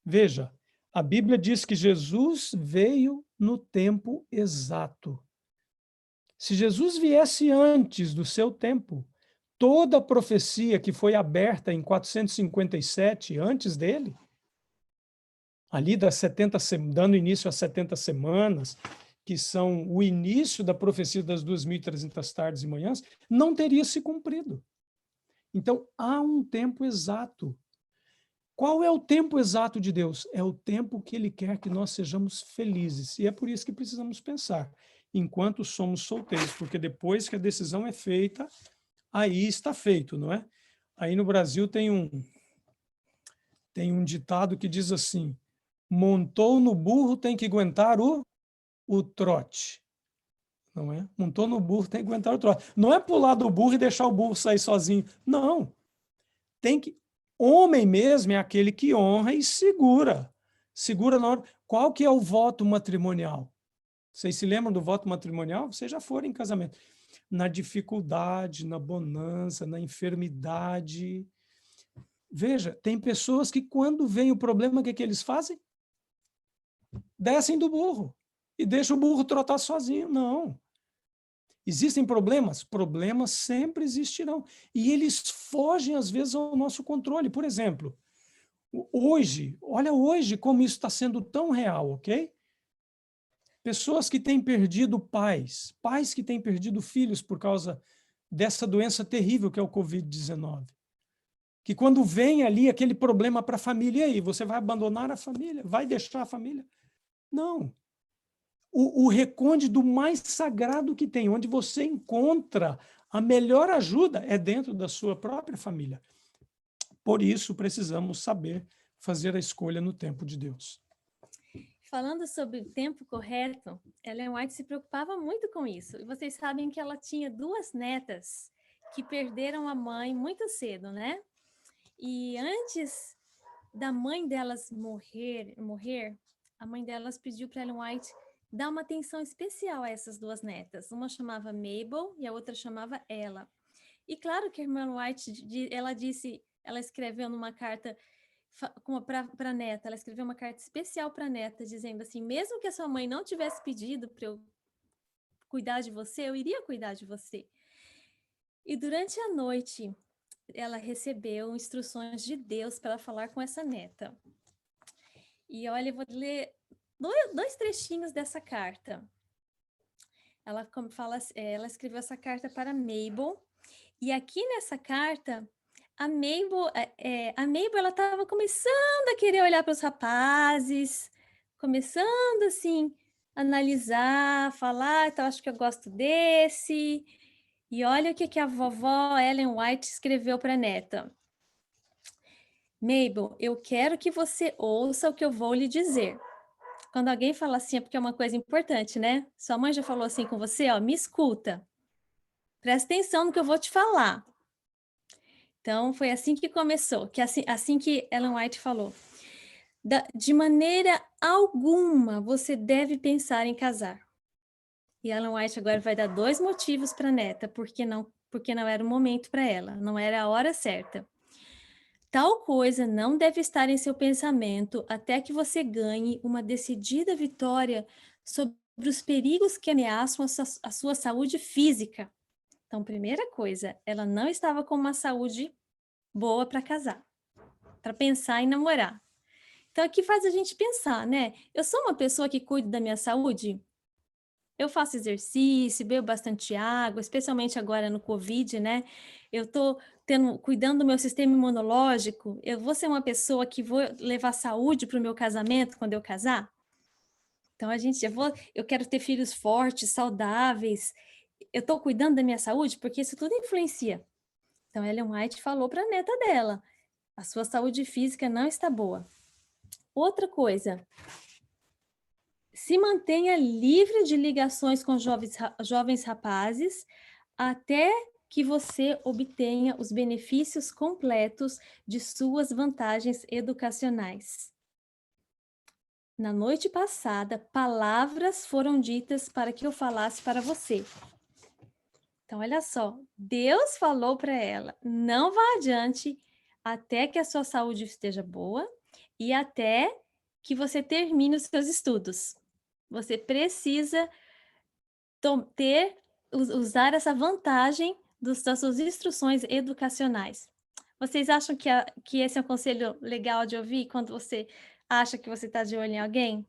Veja, a Bíblia diz que Jesus veio no tempo exato. Se Jesus viesse antes do seu tempo, toda a profecia que foi aberta em 457, antes dele, ali das 70, dando início às 70 semanas, que são o início da profecia das 2.300 tardes e manhãs, não teria se cumprido. Então, há um tempo exato. Qual é o tempo exato de Deus? É o tempo que Ele quer que nós sejamos felizes. E é por isso que precisamos pensar, enquanto somos solteiros, porque depois que a decisão é feita, aí está feito, não é? Aí no Brasil tem um ditado que diz assim, montou no burro tem que aguentar o trote. Não é? Montou no burro tem que aguentar o trote. Não é pular do burro e deixar o burro sair sozinho. Não. Tem que... Homem mesmo é aquele que honra e segura. Segura na hora... Qual que é o voto matrimonial? Vocês se lembram do voto matrimonial? Vocês já foram em casamento. Na dificuldade, na bonança, na enfermidade. Veja, tem pessoas que quando vem o problema, o que eles fazem? Descem do burro e deixam o burro trotar sozinho. Não. Existem problemas? Problemas sempre existirão. E eles fogem, às vezes, ao nosso controle. Por exemplo, hoje, olha hoje como isso está sendo tão real, ok? Pessoas que têm perdido pais, pais que têm perdido filhos por causa dessa doença terrível que é o Covid-19. Que quando vem ali aquele problema para a família, e aí, você vai abandonar a família? Vai deixar a família? Não. O recôndito mais sagrado que tem, onde você encontra a melhor ajuda, é dentro da sua própria família. Por isso, precisamos saber fazer a escolha no tempo de Deus. Falando sobre o tempo correto, Ellen White se preocupava muito com isso. E vocês sabem que ela tinha 2 netas que perderam a mãe muito cedo, né? E antes da mãe delas morrer, a mãe delas pediu para Ellen White dar uma atenção especial a essas 2 netas. Uma chamava Mabel e a outra chamava Ella. E claro que a irmã White, ela escreveu numa carta para a neta, ela escreveu uma carta especial para a neta, dizendo assim, mesmo que a sua mãe não tivesse pedido para eu cuidar de você, eu iria cuidar de você. E durante a noite, ela recebeu instruções de Deus para falar com essa neta. E olha, eu vou ler 2 trechinhos dessa carta. Ela escreveu essa carta para Mabel, e aqui nessa carta, a Mabel ela estava começando a querer olhar para os rapazes, começando assim, a analisar, falar, então acho que eu gosto desse. E olha o que a vovó Ellen White escreveu para a neta. Mabel, eu quero que você ouça o que eu vou lhe dizer. Quando alguém fala assim é porque é uma coisa importante, né? Sua mãe já falou assim com você, ó, me escuta. Presta atenção no que eu vou te falar. Então, foi assim que começou, que assim que Ellen White falou. De maneira alguma você deve pensar em casar. E Ellen White agora vai dar 2 motivos para a neta, porque não era o momento para ela, não era a hora certa. Tal coisa não deve estar em seu pensamento até que você ganhe uma decidida vitória sobre os perigos que ameaçam a sua saúde física. Então, primeira coisa, ela não estava com uma saúde boa para casar, para pensar em namorar. Então, aqui faz a gente pensar, né? Eu sou uma pessoa que cuida da minha saúde? Eu faço exercício, bebo bastante água, especialmente agora no Covid, né? Eu tô cuidando do meu sistema imunológico. Eu vou ser uma pessoa que vou levar saúde para o meu casamento quando eu casar? Então, eu quero ter filhos fortes, saudáveis. Eu estou cuidando da minha saúde porque isso tudo influencia. Então, Ellen White falou para a neta dela, a sua saúde física não está boa. Outra coisa, se mantenha livre de ligações com jovens rapazes até que você obtenha os benefícios completos de suas vantagens educacionais. Na noite passada, palavras foram ditas para que eu falasse para você. Então, olha só, Deus falou para ela, não vá adiante até que a sua saúde esteja boa e até que você termine os seus estudos. Você precisa usar essa vantagem das suas instruções educacionais. Vocês acham que esse é um conselho legal de ouvir quando você acha que você está de olho em alguém?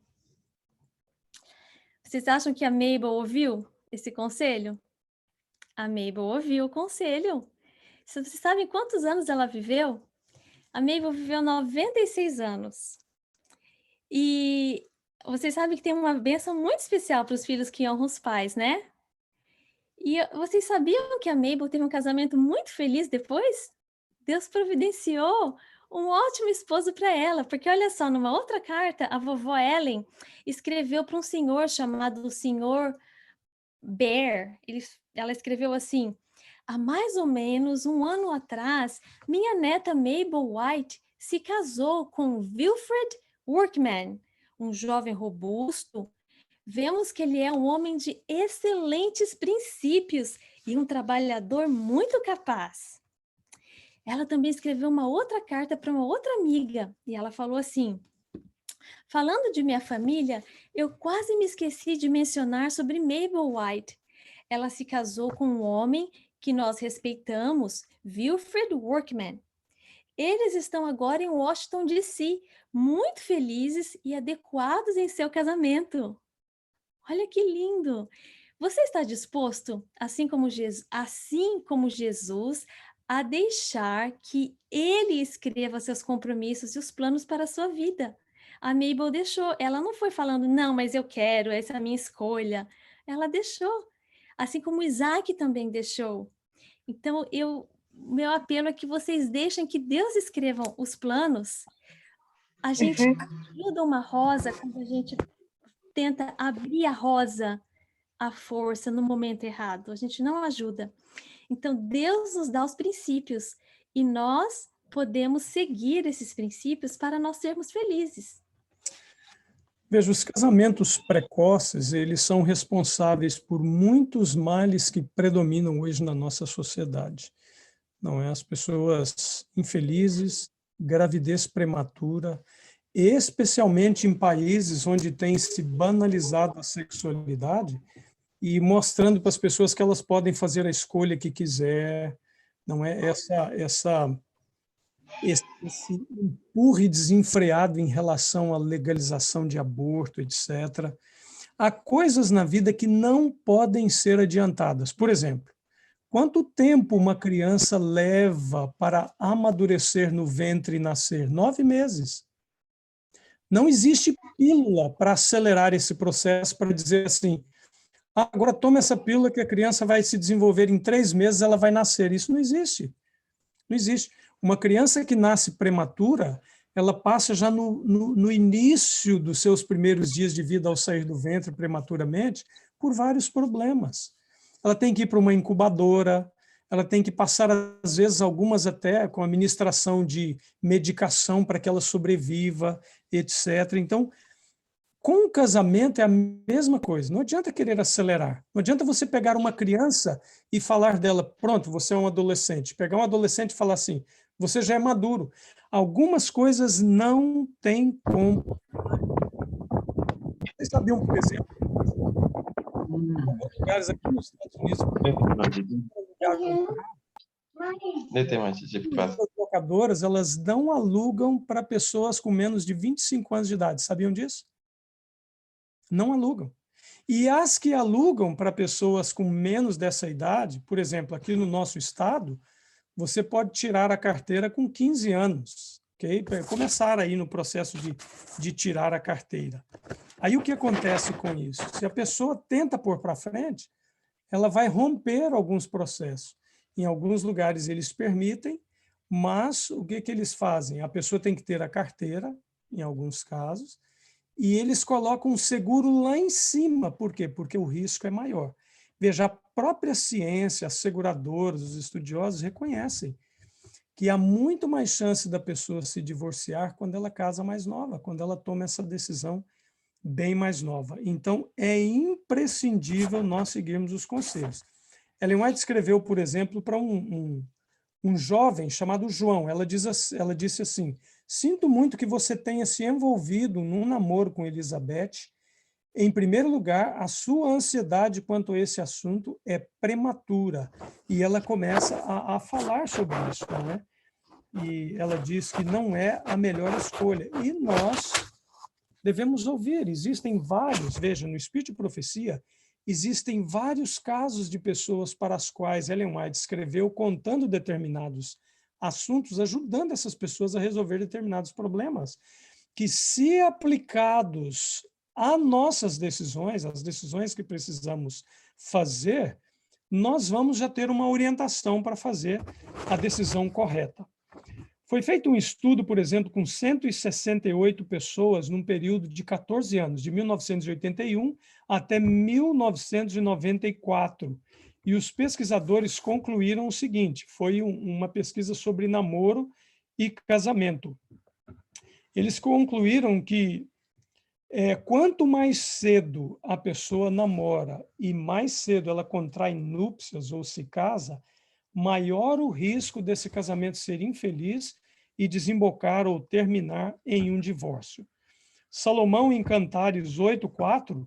Vocês acham que a Mabel ouviu esse conselho? A Mabel ouviu o conselho. Vocês sabem quantos anos ela viveu? A Mabel viveu 96 anos. E vocês sabem que tem uma bênção muito especial para os filhos que honram os pais, né? E vocês sabiam que a Mabel teve um casamento muito feliz depois? Deus providenciou um ótimo esposo para ela, porque olha só, numa outra carta, a vovó Ellen escreveu para um senhor chamado Senhor Bear. Ela escreveu assim: há mais ou menos um ano atrás, minha neta Mabel White se casou com Wilfred Workman, um jovem robusto. Vemos que ele é um homem de excelentes princípios e um trabalhador muito capaz. Ela também escreveu uma outra carta para uma outra amiga e ela falou assim: falando de minha família, eu quase me esqueci de mencionar sobre Mabel White. Ela se casou com um homem que nós respeitamos, Wilfred Workman. Eles estão agora em Washington, D.C., muito felizes e adequados em seu casamento. Olha que lindo! Você está disposto, assim como Jesus, a deixar que Ele escreva seus compromissos e os planos para a sua vida? A Mabel deixou, ela não foi falando, não, mas eu quero, essa é a minha escolha. Ela deixou, assim como Isaac também deixou. Então, meu apelo é que vocês deixem que Deus escreva os planos. A gente ajuda uma rosa quando a gente tenta abrir a rosa à força no momento errado. A gente não ajuda. Então, Deus nos dá os princípios e nós podemos seguir esses princípios para nós sermos felizes. Veja, os casamentos precoces, eles são responsáveis por muitos males que predominam hoje na nossa sociedade. Não é? As pessoas infelizes, gravidez prematura, especialmente em países onde tem se banalizado a sexualidade e mostrando para as pessoas que elas podem fazer a escolha que quiser, não é? Esse empurre desenfreado em relação à legalização de aborto, etc. Há coisas na vida que não podem ser adiantadas. Por exemplo, quanto tempo uma criança leva para amadurecer no ventre e nascer? 9 meses. Não existe pílula para acelerar esse processo, para dizer assim, Ah, agora toma essa pílula que a criança vai se desenvolver em 3 meses, ela vai nascer. Isso não existe. Não existe. Uma criança que nasce prematura, ela passa já no início dos seus primeiros dias de vida ao sair do ventre prematuramente por vários problemas. Ela tem que ir para uma incubadora, ela tem que passar, às vezes, algumas até com administração de medicação para que ela sobreviva, etc. Então, com o casamento é a mesma coisa. Não adianta querer acelerar. Não adianta você pegar uma criança e falar dela, pronto, você é um adolescente. Pegar um adolescente e falar assim, você já é maduro. Algumas coisas não tem como. Vocês sabiam, por exemplo, em alguns lugares aqui nos Estados Unidos, as locadoras, elas não alugam para pessoas com menos de 25 anos de idade. Sabiam disso? Não alugam. E as que alugam para pessoas com menos dessa idade, por exemplo, aqui no nosso estado, você pode tirar a carteira com 15 anos, ok? Para começar aí no processo de tirar a carteira. Aí o que acontece com isso? Se a pessoa tenta pôr para frente, ela vai romper alguns processos. Em alguns lugares eles permitem, mas o que eles fazem? A pessoa tem que ter a carteira, em alguns casos, e eles colocam um seguro lá em cima. Por quê? Porque o risco é maior. Veja, a própria ciência, as seguradoras, os estudiosos reconhecem que há muito mais chance da pessoa se divorciar quando ela casa mais nova, quando ela toma essa decisão bem mais nova. Então, é imprescindível nós seguirmos os conselhos. Ellen White escreveu, por exemplo, para um jovem chamado João. Ela disse assim, sinto muito que você tenha se envolvido num namoro com Elizabeth. Em primeiro lugar, a sua ansiedade quanto a esse assunto é prematura. E ela começa a falar sobre isso, não é? E ela diz que não é a melhor escolha. E nós devemos ouvir. Existem vários, veja, no Espírito de Profecia, existem vários casos de pessoas para as quais Ellen White escreveu contando determinados assuntos, ajudando essas pessoas a resolver determinados problemas, que se aplicados a nossas decisões, as decisões que precisamos fazer, nós vamos já ter uma orientação para fazer a decisão correta. Foi feito um estudo, por exemplo, com 168 pessoas num período de 14 anos, de 1981 até 1994. E os pesquisadores concluíram o seguinte, foi uma pesquisa sobre namoro e casamento. Eles concluíram que quanto mais cedo a pessoa namora e mais cedo ela contrai núpcias ou se casa, maior o risco desse casamento ser infeliz e desembocar ou terminar em um divórcio. Salomão, em Cantares 8:4,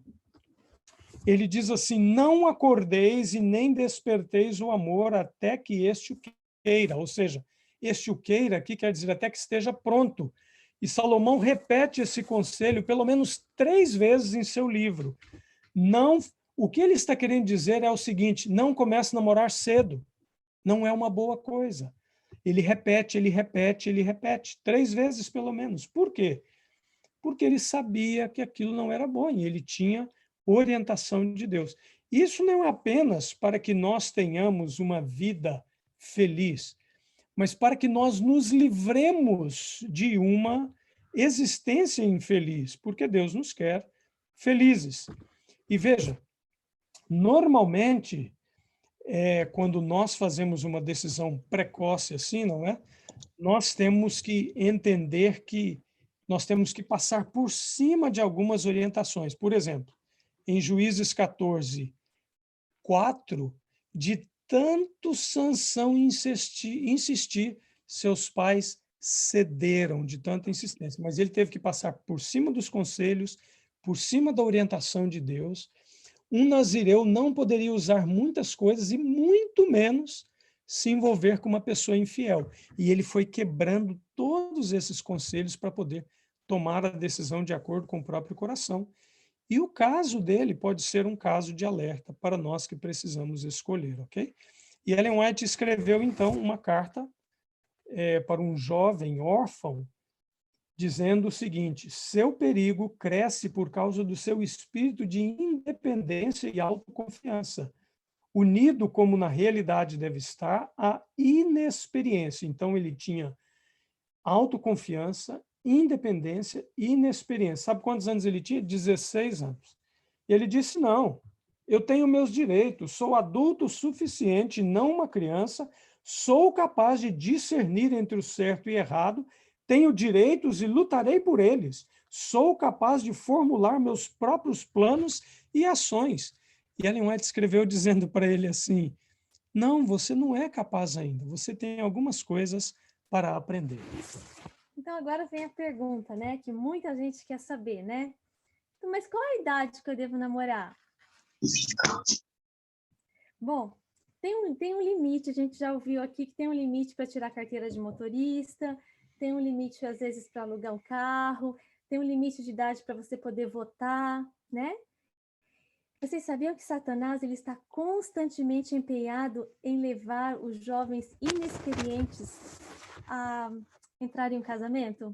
ele diz assim, não acordeis e nem desperteis o amor até que este o queira, ou seja, este o queira aqui quer dizer até que esteja pronto. E Salomão repete esse conselho pelo menos 3 vezes em seu livro. Não, o que ele está querendo dizer é o seguinte, não comece a namorar cedo. Não é uma boa coisa. Ele repete, 3 vezes pelo menos. Por quê? Porque ele sabia que aquilo não era bom e ele tinha orientação de Deus. Isso não é apenas para que nós tenhamos uma vida feliz, mas para que nós nos livremos de uma existência infeliz, porque Deus nos quer felizes. E veja, normalmente, quando nós fazemos uma decisão precoce assim, não é? Nós temos que entender que nós temos que passar por cima de algumas orientações. Por exemplo, em Juízes 14:4, de tanto Sansão insistir, seus pais cederam de tanta insistência. Mas ele teve que passar por cima dos conselhos, por cima da orientação de Deus. Um nazireu não poderia usar muitas coisas e muito menos se envolver com uma pessoa infiel. E ele foi quebrando todos esses conselhos para poder tomar a decisão de acordo com o próprio coração. E o caso dele pode ser um caso de alerta para nós que precisamos escolher, ok? E Ellen White escreveu, então, uma carta para um jovem órfão dizendo o seguinte: seu perigo cresce por causa do seu espírito de independência e autoconfiança, unido como na realidade deve estar à inexperiência. Então ele tinha autoconfiança, independência e inexperiência. Sabe quantos anos ele tinha? 16 anos. E ele disse: não, eu tenho meus direitos, sou adulto o suficiente, não uma criança, sou capaz de discernir entre o certo e errado, tenho direitos e lutarei por eles, sou capaz de formular meus próprios planos e ações. E Ellen White escreveu dizendo para ele assim: não, você não é capaz ainda, você tem algumas coisas para aprender. Então agora vem a pergunta, né, que muita gente quer saber, né? Então, mas qual a idade que eu devo namorar? Bom, tem um limite, a gente já ouviu aqui que tem um limite para tirar carteira de motorista, tem um limite às vezes para alugar um carro, tem um limite de idade para você poder votar, né? Vocês sabiam que Satanás ele está constantemente empenhado em levar os jovens inexperientes a entrar em um casamento?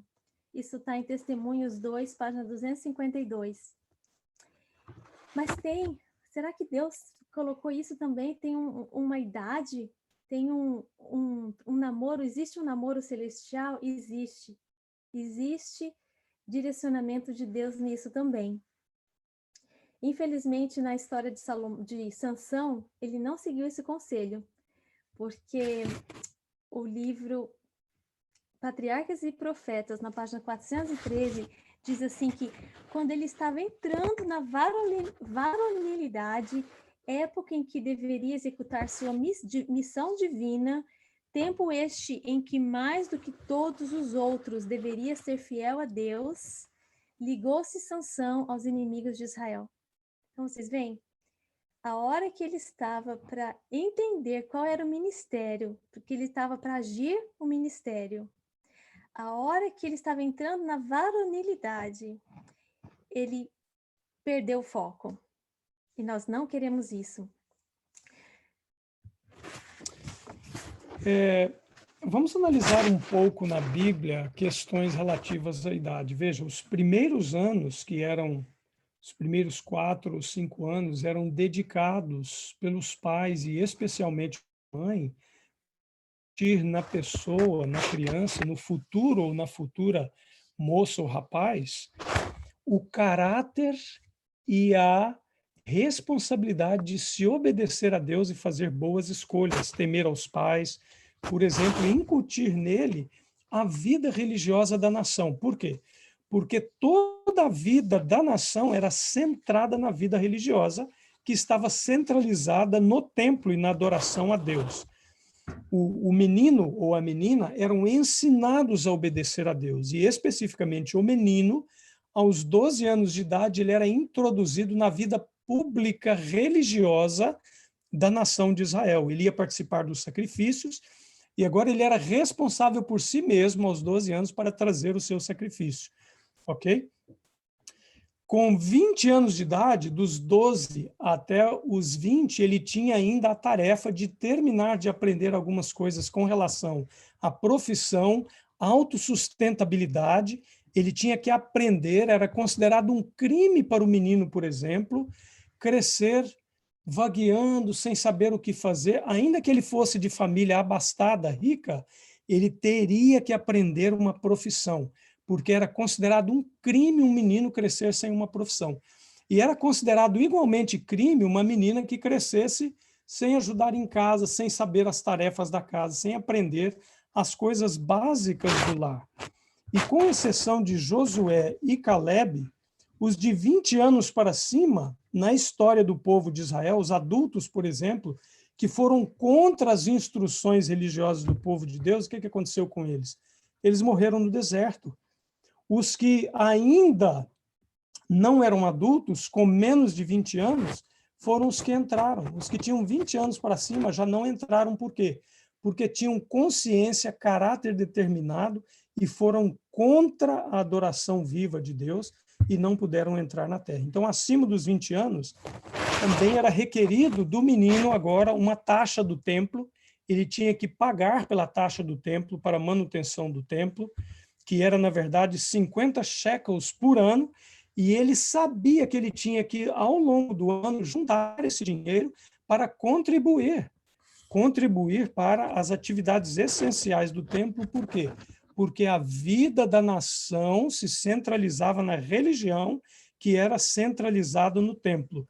Isso está em Testemunhos 2, página 252. Mas será que Deus colocou isso também? Tem uma idade? Tem um namoro? Existe um namoro celestial? Existe. Existe direcionamento de Deus nisso também. Infelizmente, na história de Sansão, ele não seguiu esse conselho, porque o livro Patriarcas e Profetas, na página 413, diz assim que quando ele estava entrando na varonilidade, época em que deveria executar sua missão divina, tempo este em que mais do que todos os outros deveria ser fiel a Deus, ligou-se Sansão aos inimigos de Israel. Então, vocês veem? A hora que ele estava para entender qual era o ministério, porque ele estava para agir o ministério, a hora que ele estava entrando na varonilidade, ele perdeu o foco. E nós não queremos isso. Vamos analisar um pouco na Bíblia questões relativas à idade. Veja, os primeiros anos, que eram os primeiros 4 ou 5 anos, eram dedicados pelos pais e especialmente a mãe, na pessoa, na criança, no futuro ou na futura moça ou rapaz, o caráter e a responsabilidade de se obedecer a Deus e fazer boas escolhas, temer aos pais, por exemplo, incutir nele a vida religiosa da nação. Por quê? Porque toda a vida da nação era centrada na vida religiosa, que estava centralizada no templo e na adoração a Deus. O menino ou a menina eram ensinados a obedecer a Deus, e especificamente o menino, aos 12 anos de idade, ele era introduzido na vida pública religiosa da nação de Israel. Ele ia participar dos sacrifícios, e agora ele era responsável por si mesmo, aos 12 anos, para trazer o seu sacrifício. Ok? Com 20 anos de idade, dos 12 até os 20, ele tinha ainda a tarefa de terminar de aprender algumas coisas com relação à profissão, autossustentabilidade. Ele tinha que aprender, era considerado um crime para o menino, por exemplo, crescer vagueando, sem saber o que fazer, ainda que ele fosse de família abastada, rica, ele teria que aprender uma profissão, porque era considerado um crime um menino crescer sem uma profissão. E era considerado igualmente crime uma menina que crescesse sem ajudar em casa, sem saber as tarefas da casa, sem aprender as coisas básicas do lar. E com exceção de Josué e Caleb, os de 20 anos para cima, na história do povo de Israel, os adultos, por exemplo, que foram contra as instruções religiosas do povo de Deus, o que aconteceu com eles? Eles morreram no deserto. Os que ainda não eram adultos, com menos de 20 anos, foram os que entraram. Os que tinham 20 anos para cima já não entraram. Por quê? Porque tinham consciência, caráter determinado e foram contra a adoração viva de Deus e não puderam entrar na terra. Então, acima dos 20 anos, também era requerido do menino agora uma taxa do templo. Ele tinha que pagar pela taxa do templo para a manutenção do templo. que era, na verdade, 50 shekels por ano, e ele sabia que ele tinha que, ao longo do ano, juntar esse dinheiro para contribuir para as atividades essenciais do templo. Por quê? Porque a vida da nação se centralizava na religião, que era centralizada no templo.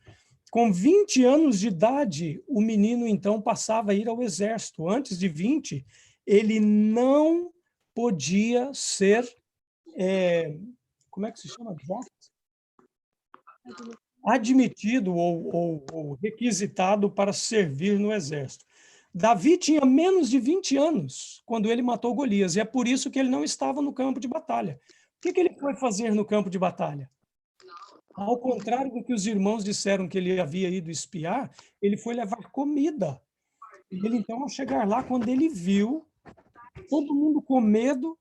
Com 20 anos de idade, o menino, então, passava a ir ao exército. Antes de 20, ele não podia ser, como é que se chama? Admitido ou requisitado para servir no exército. Davi tinha menos de 20 anos quando ele matou Golias, e é por isso que ele não estava no campo de batalha. O que ele foi fazer no campo de batalha? Ao contrário do que os irmãos disseram que ele havia ido espiar, ele foi levar comida. E ele, então, ao chegar lá, quando ele viu todo mundo com medo,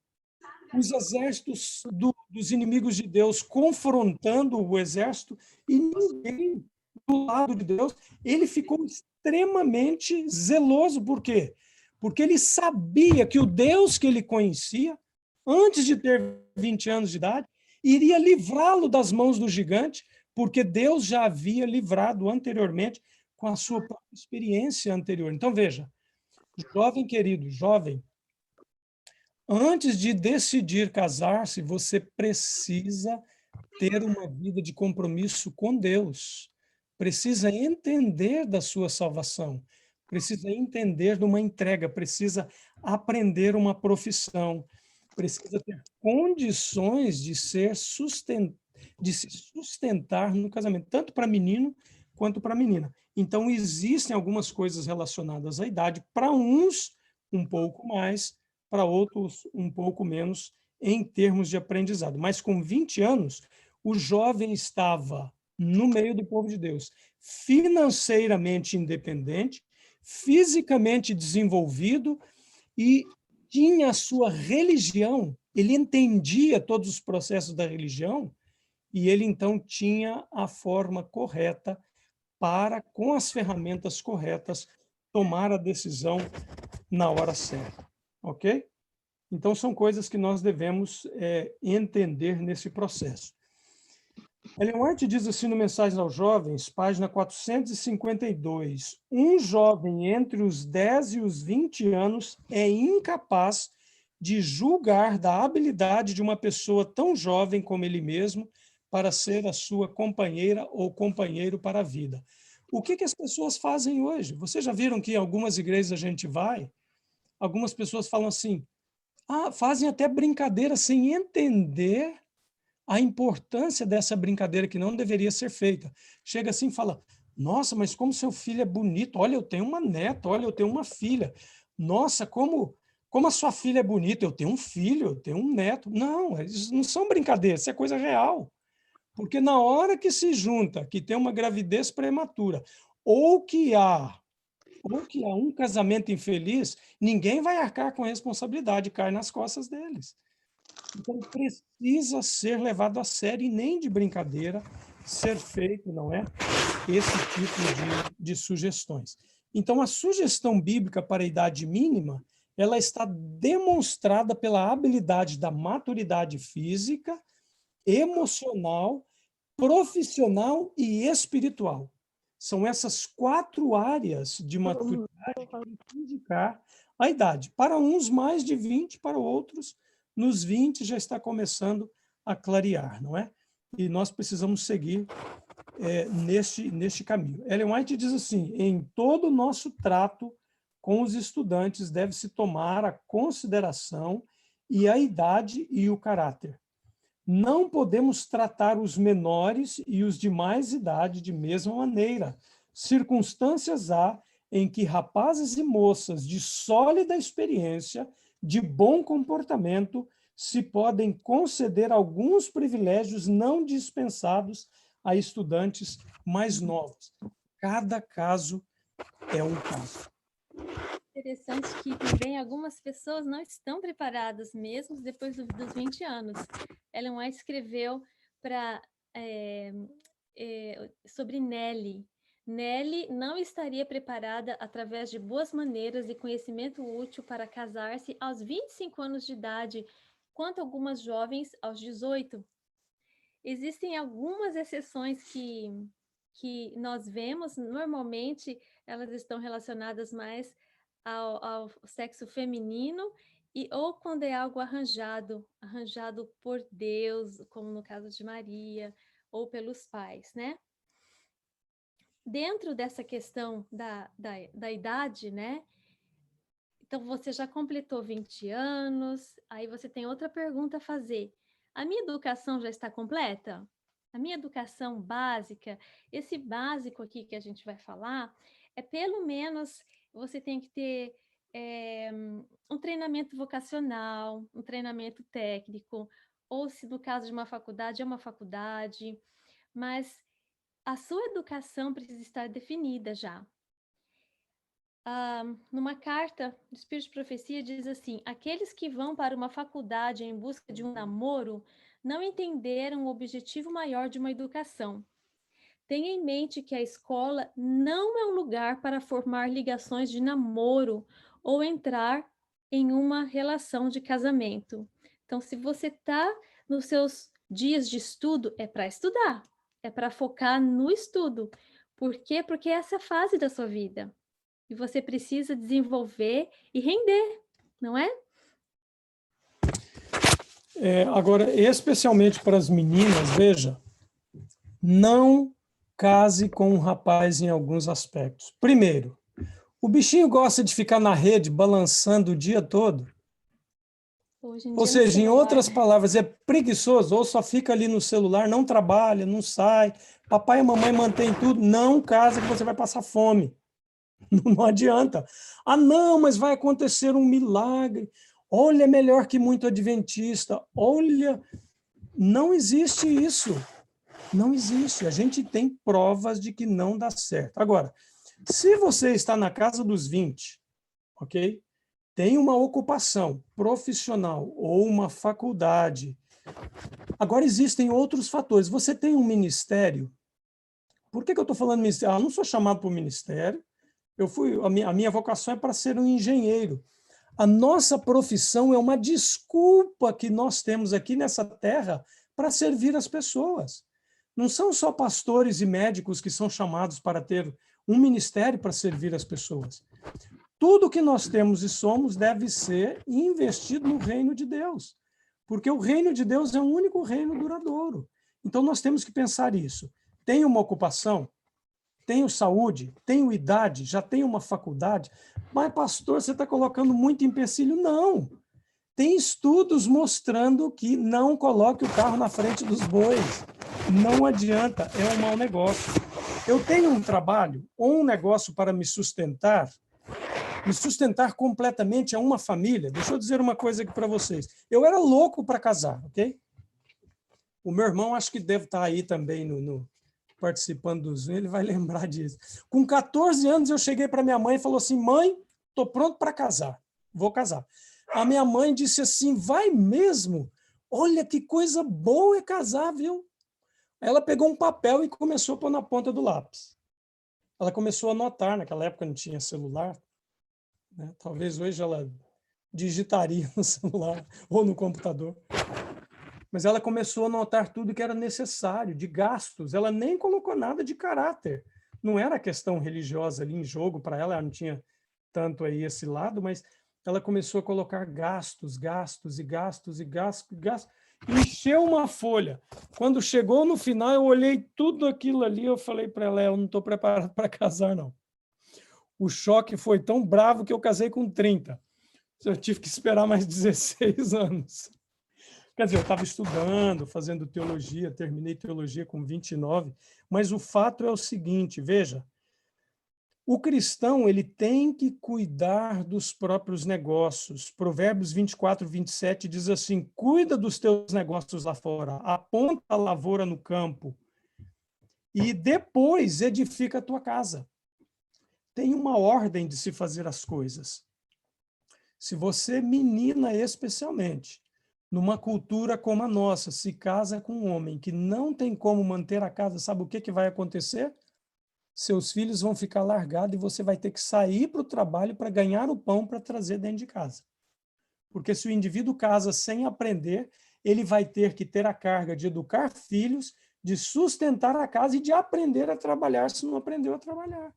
os exércitos dos inimigos de Deus confrontando o exército e ninguém do lado de Deus, ele ficou extremamente zeloso. Por quê? Porque ele sabia que o Deus que ele conhecia, antes de ter 20 anos de idade, iria livrá-lo das mãos do gigante, porque Deus já havia livrado anteriormente com a sua própria experiência anterior. Então, veja, jovem querido, jovem, antes de decidir casar-se, você precisa ter uma vida de compromisso com Deus. Precisa entender da sua salvação. Precisa entender de uma entrega. Precisa aprender uma profissão. Precisa ter condições de se sustentar no casamento, tanto para menino quanto para menina. Então, existem algumas coisas relacionadas à idade. Para uns, um pouco mais, para outros um pouco menos em termos de aprendizado. Mas com 20 anos, o jovem estava no meio do povo de Deus, financeiramente independente, fisicamente desenvolvido e tinha a sua religião, ele entendia todos os processos da religião e ele então tinha a forma correta para, com as ferramentas corretas, tomar a decisão na hora certa. Ok? Então, são coisas que nós devemos entender nesse processo. Ellen White diz assim no Mensagens aos Jovens, página 452, um jovem entre os 10 e os 20 anos é incapaz de julgar da habilidade de uma pessoa tão jovem como ele mesmo para ser a sua companheira ou companheiro para a vida. O que as pessoas fazem hoje? Vocês já viram que em algumas igrejas a gente vai, algumas pessoas falam assim, fazem até brincadeira sem entender a importância dessa brincadeira que não deveria ser feita. Chega assim e fala, nossa, mas como seu filho é bonito, olha, eu tenho uma neta, olha, eu tenho uma filha. Nossa, como a sua filha é bonita, eu tenho um filho, eu tenho um neto. Não, isso não são brincadeiras, isso é coisa real. Porque na hora que se junta, que tem uma gravidez prematura, ou que há um casamento infeliz, ninguém vai arcar com a responsabilidade, cai nas costas deles. Então, precisa ser levado a sério e nem de brincadeira ser feito, não é? Esse tipo de sugestões. Então, a sugestão bíblica para a idade mínima, ela está demonstrada pela habilidade da maturidade física, emocional, profissional e espiritual. São essas 4 áreas de maturidade que vão indicar a idade. Para uns, mais de 20, para outros, nos 20 já está começando a clarear, não é? E nós precisamos seguir neste caminho. Ellen White diz assim, em todo o nosso trato com os estudantes deve-se tomar a consideração e a idade e o caráter. Não podemos tratar os menores e os de mais idade de mesma maneira. Circunstâncias há em que rapazes e moças de sólida experiência, de bom comportamento, se podem conceder alguns privilégios não dispensados a estudantes mais novos. Cada caso é um caso. Interessante que também algumas pessoas não estão preparadas mesmo depois dos 20 anos. Ellen White escreveu sobre Nelly. Nelly não estaria preparada através de boas maneiras e conhecimento útil para casar-se aos 25 anos de idade quanto algumas jovens aos 18. Existem algumas exceções que nós vemos, normalmente elas estão relacionadas mais ao sexo feminino, ou quando é algo arranjado por Deus, como no caso de Maria, ou pelos pais, né? Dentro dessa questão da idade, né? Então, você já completou 20 anos, aí você tem outra pergunta a fazer. A minha educação já está completa? A minha educação básica, esse básico aqui que a gente vai falar, é pelo menos você tem que ter um treinamento vocacional, um treinamento técnico, ou se no caso de uma faculdade, é uma faculdade, mas a sua educação precisa estar definida já. Numa carta do Espírito de Profecia diz assim: aqueles que vão para uma faculdade em busca de um namoro não entenderam o objetivo maior de uma educação. Tenha em mente que a escola não é um lugar para formar ligações de namoro ou entrar em uma relação de casamento. Então, se você está nos seus dias de estudo, é para estudar, é para focar no estudo. Por quê? Porque essa é a fase da sua vida. E você precisa desenvolver e render, não é? Agora, especialmente para as meninas, veja, não case com um rapaz em alguns aspectos. Primeiro, o bichinho gosta de ficar na rede balançando o dia todo. Hoje em Ou dia, seja, em celular, outras palavras, é preguiçoso, ou só fica ali no celular, não trabalha, não sai, papai e mamãe mantêm tudo, não casa que você vai passar fome. Não adianta. Ah, não, mas vai acontecer um milagre. Olha, é melhor que muito adventista. Olha, não existe isso. Não existe. A gente tem provas de que não dá certo. Agora, se você está na casa dos 20, ok? Tem uma ocupação profissional ou uma faculdade. Agora, existem outros fatores. Você tem um ministério. Por que eu estou falando ministério? Eu não sou chamado para o ministério. A minha vocação é para ser um engenheiro. A nossa profissão é uma desculpa que nós temos aqui nessa terra para servir as pessoas. Não são só pastores e médicos que são chamados para ter um ministério para servir as pessoas. Tudo que nós temos e somos deve ser investido no reino de Deus, porque o reino de Deus é o único reino duradouro. Então nós temos que pensar isso. Tem uma ocupação? Tenho saúde, tenho idade, já tenho uma faculdade, mas, pastor, você está colocando muito empecilho? Não. Tem estudos mostrando que não coloque o carro na frente dos bois. Não adianta, é um mau negócio. Eu tenho um trabalho ou um negócio para me sustentar completamente a uma família. Deixa eu dizer uma coisa aqui para vocês. Eu era louco para casar, ok? O meu irmão acho que deve estar aí também participando do Zoom, ele vai lembrar disso. Com 14 anos, eu cheguei para minha mãe e falou assim: mãe, estou pronto para casar, vou casar. A minha mãe disse assim: vai mesmo? Olha que coisa boa é casar, viu? Ela pegou um papel e começou a pôr na ponta do lápis. Ela começou a anotar, naquela época não tinha celular, né? Talvez hoje ela digitaria no celular ou no computador. Mas ela começou a anotar tudo que era necessário, de gastos. Ela nem colocou nada de caráter. Não era questão religiosa ali em jogo para ela, ela não tinha tanto aí esse lado, mas ela começou a colocar gastos. Encheu uma folha. Quando chegou no final, eu olhei tudo aquilo ali, eu falei para ela: eu não estou preparado para casar, não. O choque foi tão bravo que eu casei com 30. Eu tive que esperar mais 16 anos. Quer dizer, eu estava estudando, fazendo teologia, terminei teologia com 29, mas o fato é o seguinte, veja, o cristão ele tem que cuidar dos próprios negócios. Provérbios 24, 27 diz assim: cuida dos teus negócios lá fora, aponta a lavoura no campo e depois edifica a tua casa. Tem uma ordem de se fazer as coisas. Se você, menina especialmente, numa cultura como a nossa, se casa com um homem que não tem como manter a casa, sabe o que vai acontecer? Seus filhos vão ficar largados e você vai ter que sair para o trabalho para ganhar o pão para trazer dentro de casa. Porque se o indivíduo casa sem aprender, ele vai ter que ter a carga de educar filhos, de sustentar a casa e de aprender a trabalhar se não aprendeu a trabalhar.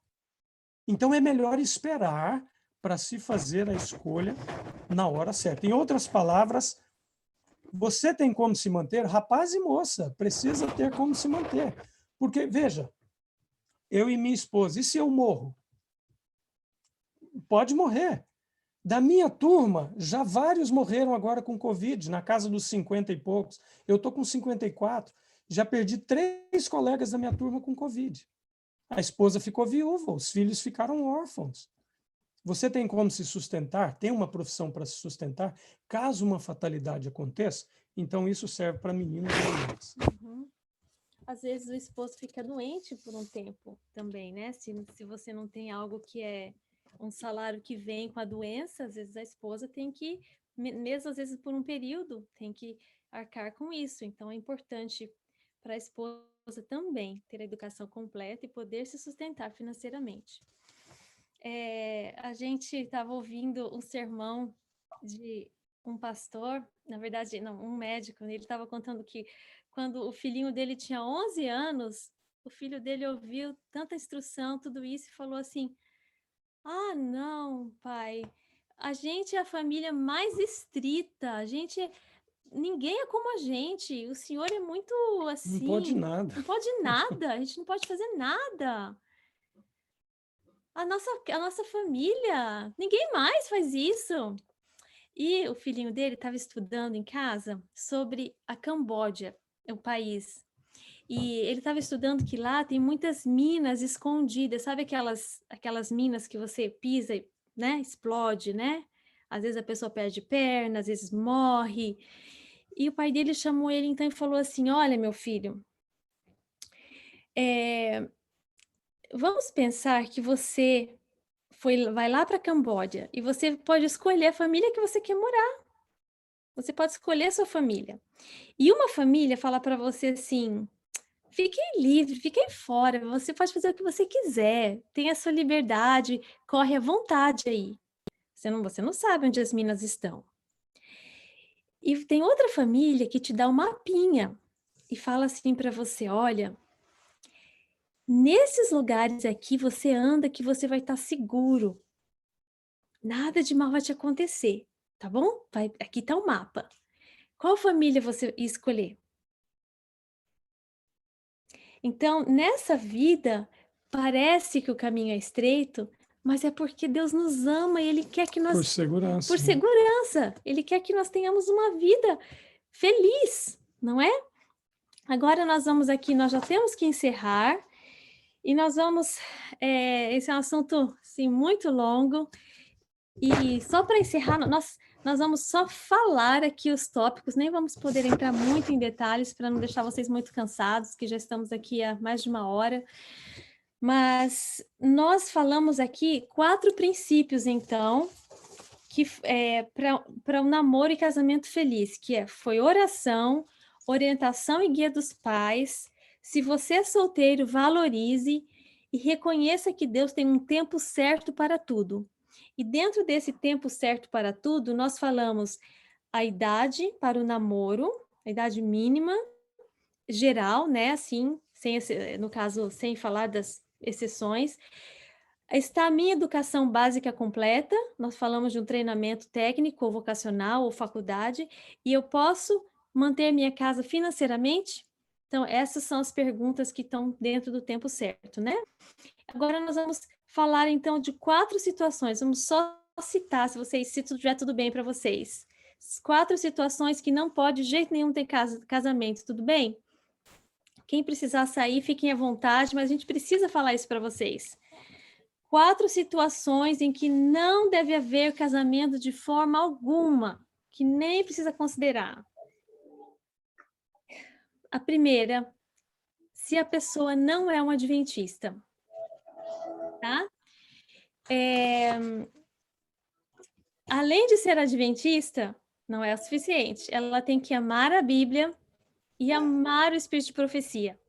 Então, é melhor esperar para se fazer a escolha na hora certa. Em outras palavras, você tem como se manter, rapaz e moça, precisa ter como se manter. Porque, veja, eu e minha esposa, e se eu morro? Pode morrer. Da minha turma, já vários morreram agora com Covid, na casa dos 50 e poucos. Eu estou com 54. Já perdi 3 colegas da minha turma com Covid. A esposa ficou viúva, os filhos ficaram órfãos. Você tem como se sustentar? Tem uma profissão para se sustentar? Caso uma fatalidade aconteça, então isso serve para meninos e meninas. Uhum. Às vezes o esposo fica doente por um tempo também, né? Se você não tem algo que é um salário que vem com a doença, às vezes a esposa tem que, mesmo às vezes por um período, tem que arcar com isso. Então é importante para a esposa também ter a educação completa e poder se sustentar financeiramente. A gente estava ouvindo um sermão de um pastor, na verdade, não, um médico, ele estava contando que quando o filhinho dele tinha 11 anos, o filho dele ouviu tanta instrução, tudo isso, e falou assim: ah, não, pai, a gente é a família mais estrita, ninguém é como a gente, o senhor é muito assim... Não pode nada. Não pode nada, a gente não pode fazer nada. A nossa família, ninguém mais faz isso. E o filhinho dele estava estudando em casa sobre a Camboja, o país. E ele estava estudando que lá tem muitas minas escondidas, sabe aquelas minas que você pisa e, né, explode, né? Às vezes a pessoa perde perna, às vezes morre. E o pai dele chamou ele então e falou assim: olha, meu filho, vamos pensar que você vai lá para a Camboja e você pode escolher a família que você quer morar. Você pode escolher a sua família. E uma família fala para você assim: fiquem livre, fiquem fora, você pode fazer o que você quiser, tenha a sua liberdade, corre à vontade aí. Você não sabe onde as minas estão. E tem outra família que te dá um mapinha e fala assim para você: olha, nesses lugares aqui você anda que você vai estar seguro. Nada de mal vai te acontecer, tá bom? Aqui tá o mapa. Qual família você ia escolher? Então, nessa vida, parece que o caminho é estreito, mas é porque Deus nos ama e Ele quer que nós... Por segurança. Por segurança. Ele quer que nós tenhamos uma vida feliz, não é? Agora nós vamos aqui, nós já temos que encerrar e nós vamos... esse é um assunto, assim, muito longo. E só para encerrar, nós vamos só falar aqui os tópicos, nem vamos poder entrar muito em detalhes para não deixar vocês muito cansados, que já estamos aqui há mais de 1 hora. Mas nós falamos aqui 4 princípios, então, que para um namoro e casamento feliz, que foi oração, orientação e guia dos pais. Se você é solteiro, valorize e reconheça que Deus tem um tempo certo para tudo. E dentro desse tempo certo para tudo, nós falamos a idade para o namoro, a idade mínima, geral, né? Assim, no caso, sem falar das exceções. Está a minha educação básica completa, nós falamos de um treinamento técnico, ou vocacional, ou faculdade, e eu posso manter minha casa financeiramente? Então, essas são as perguntas que estão dentro do tempo certo, né? Agora nós vamos falar, então, de 4 situações. Vamos só citar, se tiver tudo bem para vocês. 4 situações que não pode de jeito nenhum ter casamento, tudo bem? Quem precisar sair, fiquem à vontade, mas a gente precisa falar isso para vocês. 4 situações em que não deve haver casamento de forma alguma, que nem precisa considerar. A primeira, se a pessoa não é um adventista. Tá? Além de ser adventista, não é o suficiente. Ela tem que amar a Bíblia e amar o espírito de profecia.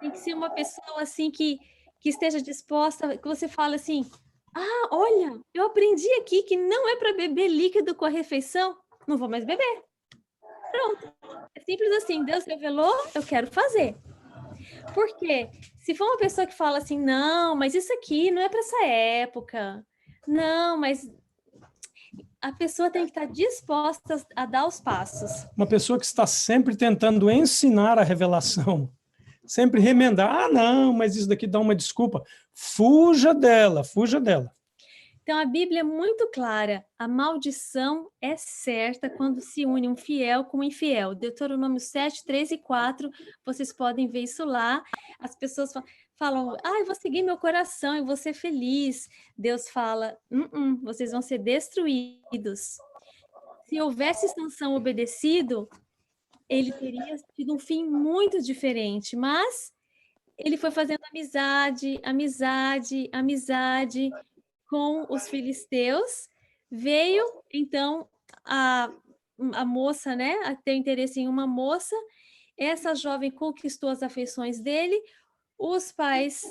Tem que ser uma pessoa assim que esteja disposta, que você fala assim: Ah, olha, eu aprendi aqui que não é para beber líquido com a refeição, não vou mais beber. Pronto. É simples assim, Deus revelou, eu quero fazer. Por quê? Se for uma pessoa que fala assim, não, mas isso aqui não é para essa época. Não, mas a pessoa tem que estar disposta a dar os passos. Uma pessoa que está sempre tentando ensinar a revelação, sempre remendar. Ah, não, mas isso daqui dá uma desculpa. Fuja dela, fuja dela. Então, a Bíblia é muito clara. A maldição é certa quando se une um fiel com um infiel. Deuteronômio 7, 3 e 4, vocês podem ver isso lá. As pessoas falam, eu vou seguir meu coração, eu vou ser feliz. Deus fala, vocês vão ser destruídos. Se houvesse Sansão obedecido, ele teria tido um fim muito diferente, mas ele foi fazendo amizade com os filisteus, veio, então, a moça, né, a ter interesse em uma moça, essa jovem conquistou as afeições dele, os pais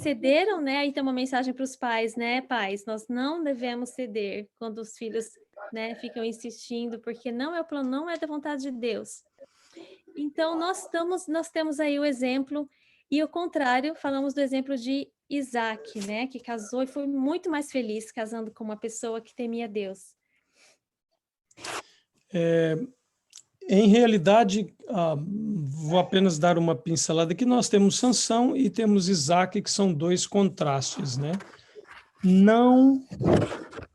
cederam, né, aí tem uma mensagem para os pais, né, pais, nós não devemos ceder quando os filhos, né, ficam insistindo, porque não é o plano, não é da vontade de Deus. Então, nós temos aí o exemplo, e o contrário, falamos do exemplo de Isaac, né, que casou e foi muito mais feliz casando com uma pessoa que temia Deus. Em realidade, vou apenas dar uma pincelada aqui. Nós temos Sansão e temos Isaac, que são dois contrastes, né? Não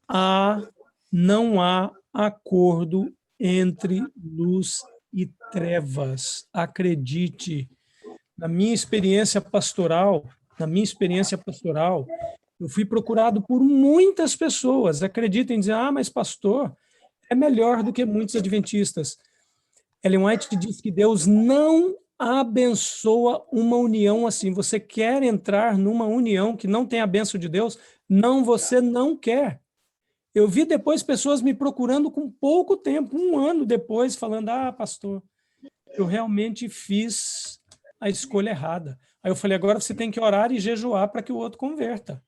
há acordo entre luz e trevas. Acredite, na minha experiência pastoral, eu fui procurado por muitas pessoas. Acreditem, dizer, mas pastor, é melhor do que muitos adventistas. Ellen White diz que Deus não abençoa uma união assim. Você quer entrar numa união que não tem a bênção de Deus? Não, você não quer. Eu vi depois pessoas me procurando com pouco tempo, 1 ano depois, falando, pastor, eu realmente fiz a escolha errada. Aí eu falei, agora você tem que orar e jejuar para que o outro converta.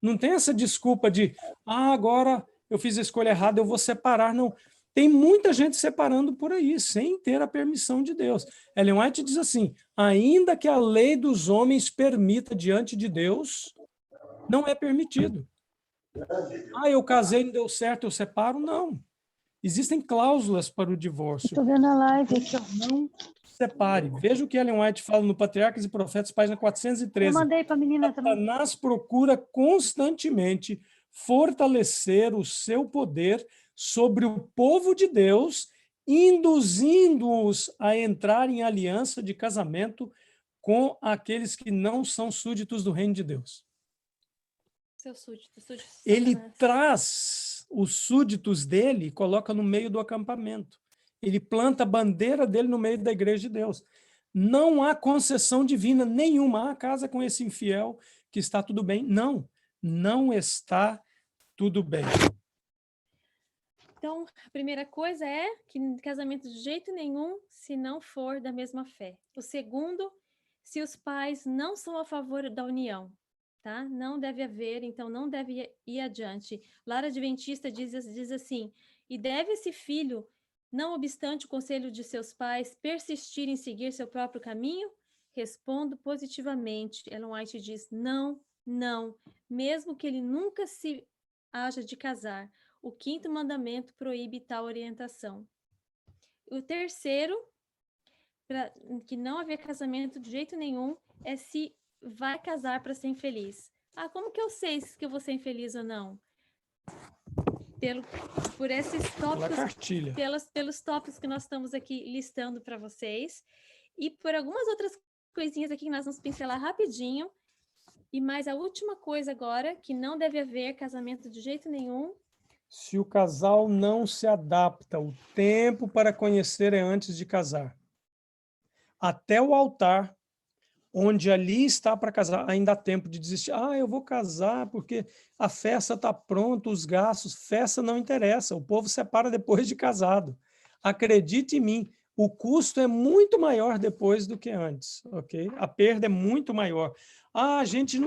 Não tem essa desculpa de, agora eu fiz a escolha errada, eu vou separar. Não. Tem muita gente separando por aí, sem ter a permissão de Deus. Ellen White diz assim, ainda que a lei dos homens permita diante de Deus, não é permitido. Eu casei, não deu certo, eu separo? Não. Existem cláusulas para o divórcio. Estou vendo a live aqui. Não separe. Veja o que Ellen White fala no Patriarcas e Profetas, página 413. Eu mandei para a menina também. Satanás procura constantemente fortalecer o seu poder sobre o povo de Deus, induzindo-os a entrar em aliança de casamento com aqueles que não são súditos do reino de Deus. Seu súdito. Ele traz os súditos dele e coloca no meio do acampamento. Ele planta a bandeira dele no meio da igreja de Deus. Não há concessão divina nenhuma. Casa com esse infiel que está tudo bem. Não está tudo bem. Então, a primeira coisa é que casamento de jeito nenhum, se não for da mesma fé. O segundo, se os pais não são a favor da união, tá? Não deve haver, então não deve ir adiante. Lar Adventista diz assim, e deve esse filho, não obstante o conselho de seus pais, persistir em seguir seu próprio caminho? Respondo positivamente. Ellen White diz, não, mesmo que ele nunca se haja de casar. O 5º mandamento proíbe tal orientação. O terceiro, que não haver casamento de jeito nenhum, é se vai casar para ser infeliz. Como que eu sei se eu vou ser infeliz ou não? Por esses tópicos, pelos tópicos que nós estamos aqui listando para vocês, e por algumas outras coisinhas aqui que nós vamos pincelar rapidinho. E mais a última coisa agora, que não deve haver casamento de jeito nenhum. Se o casal não se adapta, o tempo para conhecer é antes de casar. Até o altar, onde ali está para casar, ainda há tempo de desistir. Eu vou casar porque a festa está pronta, os gastos, festa não interessa, o povo separa depois de casado. Acredite em mim, o custo é muito maior depois do que antes, ok? A perda é muito maior. Ah, a gente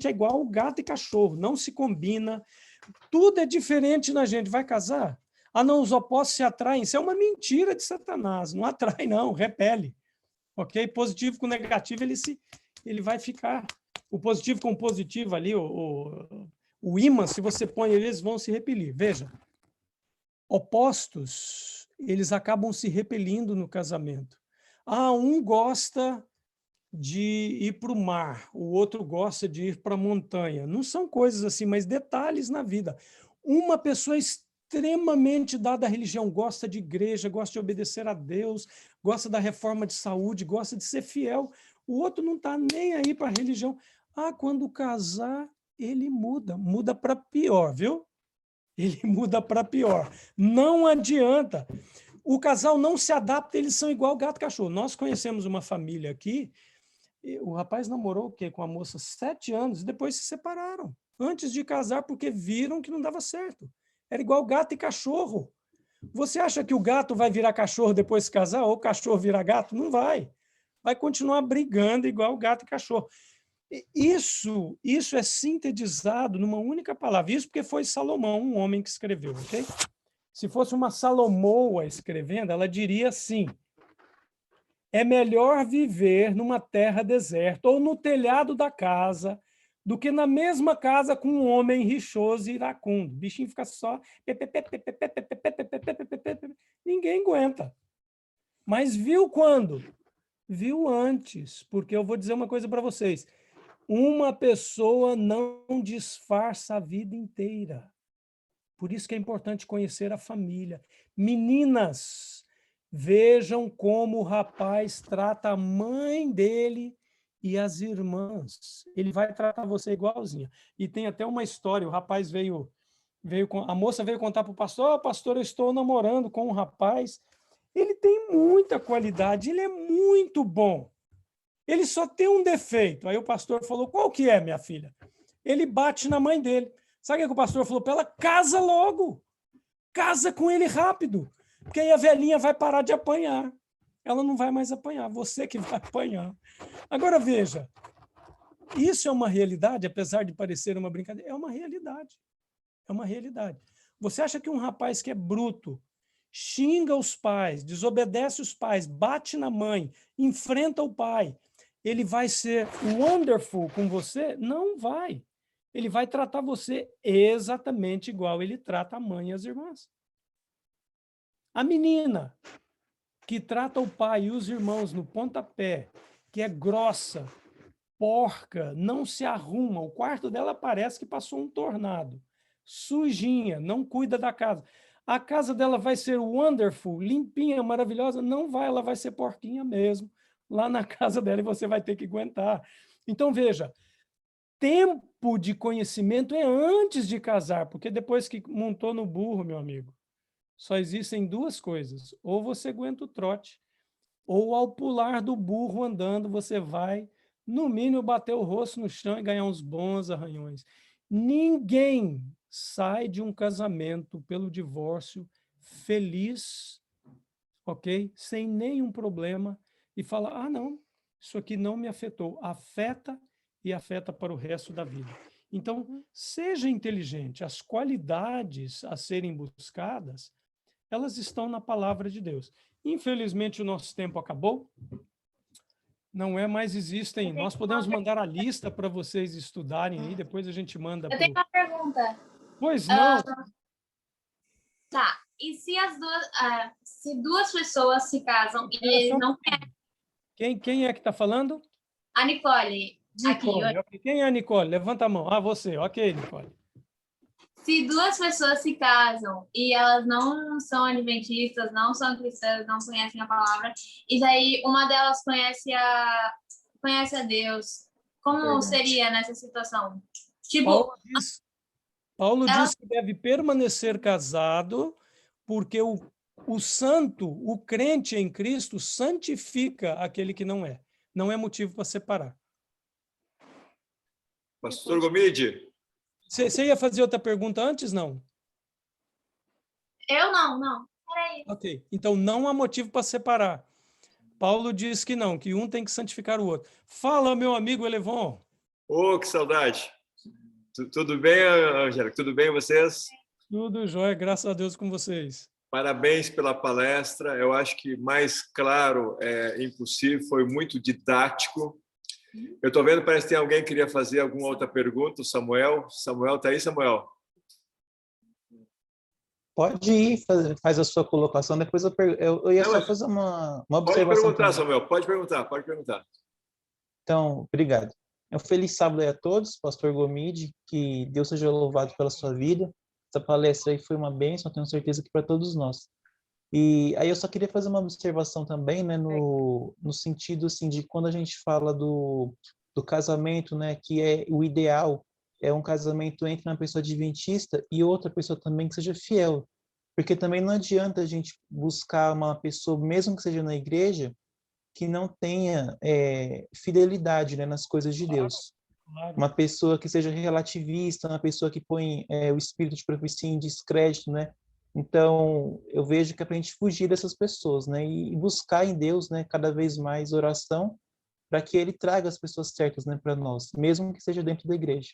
é igual gato e cachorro, não se combina, tudo é diferente na gente. Vai casar? Ah, não, os opostos se atraem. Isso é uma mentira de Satanás. Não atrai, não, repele. Ok? Positivo com negativo, ele vai ficar. O positivo com o positivo ali, o ímã, se você põe, eles vão se repelir. Veja, opostos, eles acabam se repelindo no casamento. Ah, um gosta de ir para o mar, o outro gosta de ir para a montanha. Não são coisas assim, mas detalhes na vida. Uma pessoa extremamente dada à religião, gosta de igreja, gosta de obedecer a Deus, gosta da reforma de saúde, gosta de ser fiel. O outro não está nem aí para a religião. Ah, quando casar, ele muda para pior, viu? Ele muda para pior. Não adianta. O casal não se adapta, eles são igual gato e cachorro. Nós conhecemos uma família aqui, o rapaz namorou o quê? Com a moça 7 anos e depois se separaram. Antes de casar, porque viram que não dava certo. Era igual gato e cachorro. Você acha que o gato vai virar cachorro depois de se casar? Ou o cachorro virar gato? Não vai. Vai continuar brigando igual gato e cachorro. Isso é sintetizado numa única palavra. Isso porque foi Salomão, um homem que escreveu, ok? Se fosse uma Salomoa escrevendo, ela diria assim: é melhor viver numa terra deserta ou no telhado da casa do que na mesma casa com um homem rixoso e iracundo. O bichinho fica só... Ninguém aguenta. Mas viu quando? Viu antes. Porque eu vou dizer uma coisa para vocês. Uma pessoa não disfarça a vida inteira. Por isso que é importante conhecer a família. Meninas, vejam como o rapaz trata a mãe dele e as irmãs. Ele vai tratar você igualzinha. E tem até uma história, o rapaz a moça veio contar para o pastor: oh, pastor, eu estou namorando com um rapaz. Ele tem muita qualidade, ele é muito bom. Ele só tem um defeito. Aí o pastor falou: qual que é, minha filha? Ele bate na mãe dele. Sabe o que o pastor falou para ela? Casa logo. Casa com ele rápido. Porque aí a velhinha vai parar de apanhar. Ela não vai mais apanhar, você que vai apanhar. Agora, veja, isso é uma realidade, apesar de parecer uma brincadeira, é uma realidade. É uma realidade. Você acha que um rapaz que é bruto, xinga os pais, desobedece os pais, bate na mãe, enfrenta o pai, ele vai ser wonderful com você? Não vai. Ele vai tratar você exatamente igual ele trata a mãe e as irmãs. A menina que trata o pai e os irmãos no pontapé, que é grossa, porca, não se arruma, o quarto dela parece que passou um tornado, sujinha, não cuida da casa. A casa dela vai ser wonderful, limpinha, maravilhosa? Não vai, ela vai ser porquinha mesmo, lá na casa dela, e você vai ter que aguentar. Então, veja, tempo de conhecimento é antes de casar, porque depois que montou no burro, meu amigo, só existem 2 coisas: ou você aguenta o trote, ou ao pular do burro andando, você vai, no mínimo, bater o rosto no chão e ganhar uns bons arranhões. Ninguém sai de um casamento pelo divórcio feliz, ok? Sem nenhum problema, e fala: ah, não, isso aqui não me afetou. Afeta e afeta para o resto da vida. Então, seja inteligente. As qualidades a serem buscadas, elas estão na palavra de Deus. Infelizmente, o nosso tempo acabou. Não é mais existem. Nós podemos mandar a lista para vocês estudarem aí, depois a gente manda. Eu tenho uma pergunta. Pois não. Tá. E se se 2 pessoas se casam e eles não querem? Quem é que está falando? A Nicole. Nicole. Okay. Quem é a Nicole? Levanta a mão. Ah, você. Ok, Nicole. Se 2 pessoas se casam e elas não são adventistas, não são cristãs, não conhecem a palavra, e daí uma delas conhece a Deus, como seria nessa situação? Tipo, Paulo diz que deve permanecer casado, porque o santo, o crente em Cristo, santifica aquele que não é. Não é motivo para separar. Pastor Gomide. Você ia fazer outra pergunta antes, não? Eu não. Peraí. Ok, então não há motivo para separar. Paulo diz que não, que um tem que santificar o outro. Fala, meu amigo Elevon. Ô, que saudade. Tudo bem, Angélica? Tudo bem vocês? Tudo jóia, graças a Deus com vocês. Parabéns pela palestra. Eu acho que mais claro é impossível, foi muito didático. Eu estou vendo, parece que tem alguém que queria fazer alguma outra pergunta. O Samuel. Samuel, está aí, Samuel? Pode ir, faz a sua colocação, depois eu ia só fazer uma Pode observação. perguntar, também. Samuel, pode perguntar. Então, obrigado. Um feliz sábado aí a todos, pastor Gomide, que Deus seja louvado pela sua vida. Essa palestra aí foi uma bênção, tenho certeza que para todos nós. E aí eu só queria fazer uma observação também, né, no sentido assim de quando a gente fala do casamento, né, que é o ideal, é um casamento entre uma pessoa adventista e outra pessoa também que seja fiel. Porque também não adianta a gente buscar uma pessoa, mesmo que seja na igreja, que não tenha fidelidade, né, nas coisas de Deus. Claro. Uma pessoa que seja relativista, uma pessoa que põe o espírito de profecia em descrédito, né? Então, eu vejo que é para a gente fugir dessas pessoas, né? E buscar em Deus, né, cada vez mais oração, para que Ele traga as pessoas certas, né, para nós, mesmo que seja dentro da igreja.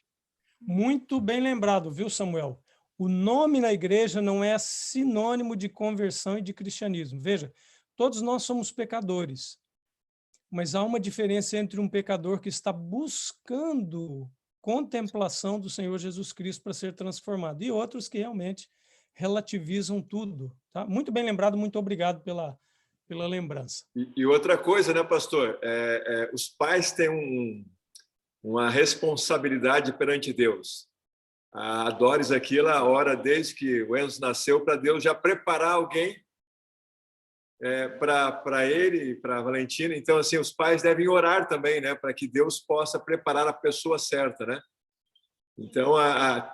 Muito bem lembrado, viu, Samuel? O nome na igreja não é sinônimo de conversão e de cristianismo. Veja, todos nós somos pecadores, mas há uma diferença entre um pecador que está buscando contemplação do Senhor Jesus Cristo para ser transformado e outros que realmente relativizam tudo. Tá? Muito bem lembrado, muito obrigado pela lembrança. E outra coisa, né, pastor? Os pais têm uma responsabilidade perante Deus. A Doris aqui, ela ora desde que o Enzo nasceu para Deus já preparar alguém para ele e para a Valentina. Então, assim, os pais devem orar também, né, para que Deus possa preparar a pessoa certa, né? Então,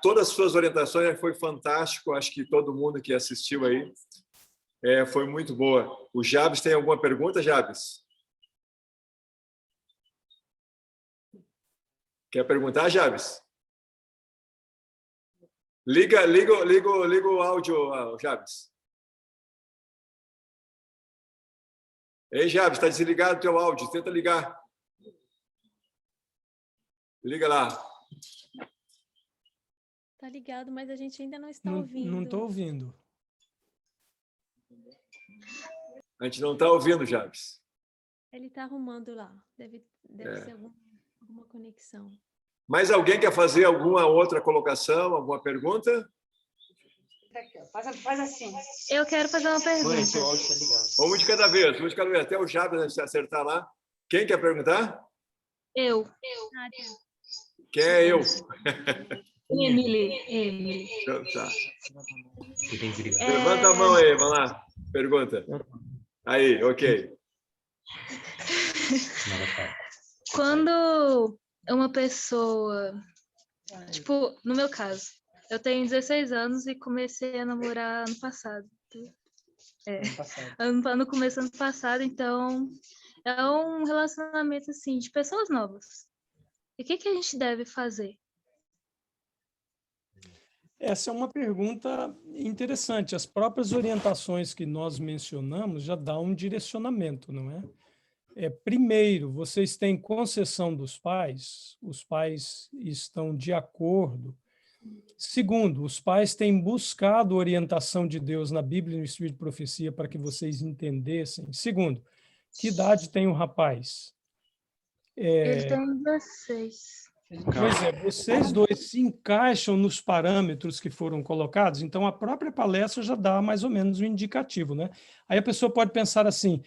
todas as suas orientações foi fantástico. Acho que todo mundo que assistiu aí foi muito boa. O Jabes tem alguma pergunta, Jabes? Quer perguntar, Jabes? Liga o áudio, Jabes. Ei, Jabes, está desligado o teu áudio. Tenta ligar. Liga lá. Está ligado, mas a gente ainda não está ouvindo. Não estou ouvindo. A gente não está ouvindo, Jabes. Ele está arrumando lá. Deve ser alguma conexão. Mais alguém quer fazer alguma outra colocação, alguma pergunta? Faz assim. Eu quero fazer uma pergunta. Vamos de cada vez, até o Jabes acertar lá. Quem quer perguntar? Eu. Quem é eu? Emily. Então, tá. Levanta a mão aí, vamos lá. Pergunta. Aí, ok. Quando uma pessoa, tipo, no meu caso, eu tenho 16 anos e comecei a namorar ano passado. No começo do ano passado, então é um relacionamento assim de pessoas novas. E o que a gente deve fazer? Essa é uma pergunta interessante. As próprias orientações que nós mencionamos já dão um direcionamento, não é? Primeiro, vocês têm concessão dos pais, os pais estão de acordo. Segundo, os pais têm buscado orientação de Deus na Bíblia e no Espírito de Profecia para que vocês entendessem. Segundo, que idade tem o rapaz? Ele tem 16. Pois é, vocês dois se encaixam nos parâmetros que foram colocados, então a própria palestra já dá mais ou menos um indicativo, né? Aí a pessoa pode pensar assim,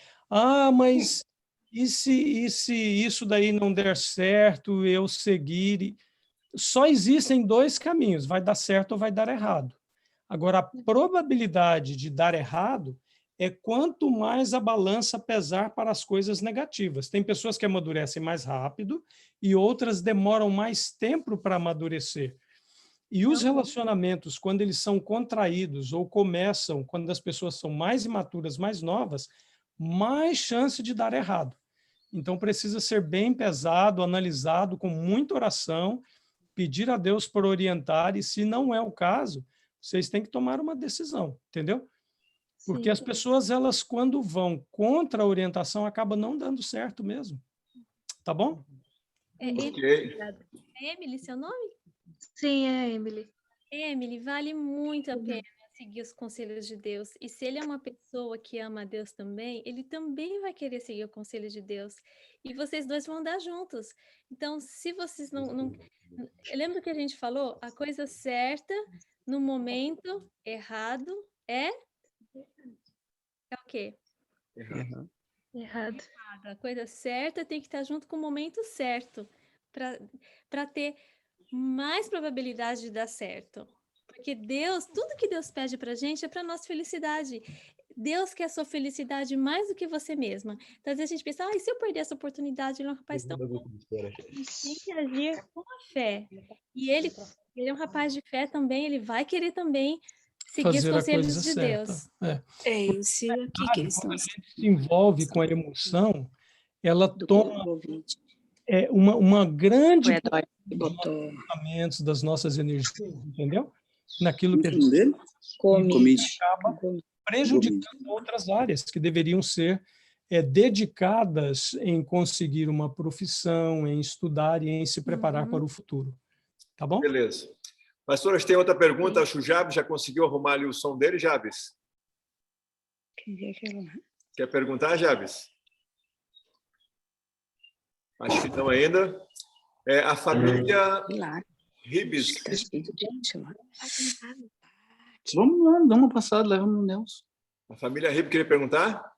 mas e se isso daí não der certo, eu seguir? Só existem dois caminhos, vai dar certo ou vai dar errado. Agora, a probabilidade de dar errado é quanto mais a balança pesar para as coisas negativas. Tem pessoas que amadurecem mais rápido e outras demoram mais tempo para amadurecer. E os relacionamentos, quando eles são contraídos ou começam, quando as pessoas são mais imaturas, mais novas, mais chance de dar errado. Então, precisa ser bem pesado, analisado, com muita oração, pedir a Deus por orientar, e se não é o caso, vocês têm que tomar uma decisão, entendeu? Porque as pessoas, elas, quando vão contra a orientação, acabam não dando certo mesmo. Tá bom? Ok. É Emily, seu nome? Sim, é Emily. Emily, vale muito a pena seguir os conselhos de Deus. E se ele é uma pessoa que ama a Deus também, ele também vai querer seguir o conselho de Deus. E vocês dois vão andar juntos. Então, se vocês não... Lembra que a gente falou? A coisa certa no momento errado é o quê? Errado. A coisa certa tem que estar junto com o momento certo para ter mais probabilidade de dar certo. Porque Deus, tudo que Deus pede para a gente é para nossa felicidade. Deus quer a sua felicidade mais do que você mesma. Então, às vezes a gente pensa, e se eu perder essa oportunidade, ele é um rapaz tão bom. A gente tem que agir com a fé. E ele é um rapaz de fé também, ele vai querer também seguir os Fazer a conselhos coisa de certa. Deus. É esse aqui que eles Quando a estão. gente se envolve com a emoção, ela toma uma grande Foi a Dória que dos botou. nossos pensamentos, das nossas energias, entendeu? Naquilo que a gente Dele? acaba prejudicando outras áreas que deveriam ser dedicadas em conseguir uma profissão, em estudar e em se preparar para o futuro. Tá bom? Beleza. Pastor, tem outra pergunta. Acho que o Jabes já conseguiu arrumar ali o som dele, Jabes? Quer perguntar, Jabes? Acho que não ainda. A família Ribes. Vamos lá, dá uma passada, leva no Nelson. A família Ribes queria perguntar?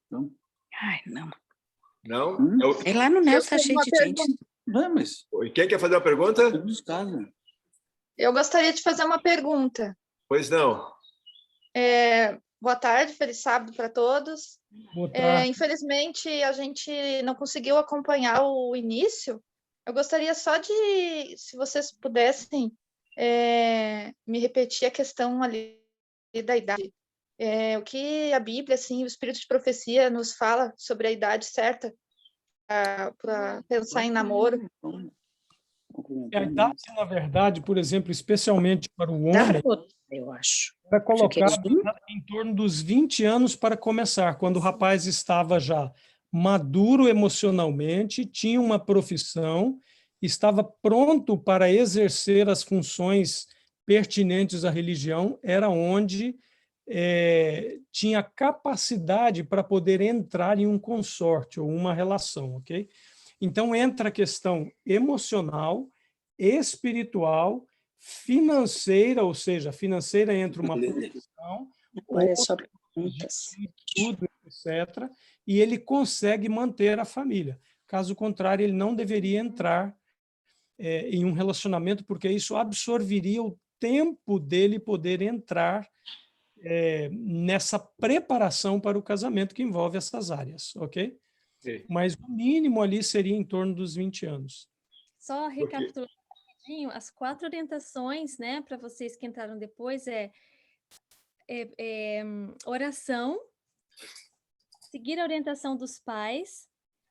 Não. Ai, não. Não? É lá no Nelson, tá cheio de gente. Vamos. Quem quer fazer uma pergunta? Eu gostaria de fazer uma pergunta. Pois não. Boa tarde, feliz sábado para todos. Boa tarde. Infelizmente, a gente não conseguiu acompanhar o início. Eu gostaria só de, se vocês pudessem, me repetir a questão ali da idade. O que a Bíblia, assim, o Espírito de Profecia nos fala sobre a idade certa para pensar em namoro. A idade, na verdade, por exemplo, especialmente para o homem, eu acho. Era colocado em torno dos 20 anos para começar, quando o rapaz estava já maduro emocionalmente, tinha uma profissão, estava pronto para exercer as funções pertinentes à religião, era onde tinha capacidade para poder entrar em um consórcio ou uma relação, ok? Então entra a questão emocional, espiritual, financeira, ou seja, financeira entre uma profissão, tudo, etc., e ele consegue manter a família. Caso contrário, ele não deveria entrar em um relacionamento, porque isso absorveria o tempo dele poder entrar nessa preparação para o casamento que envolve essas áreas, ok? Sim. Mas o mínimo ali seria em torno dos 20 anos. Só recapitulando rapidinho, as 4 orientações, né, para vocês que entraram depois oração, seguir a orientação dos pais,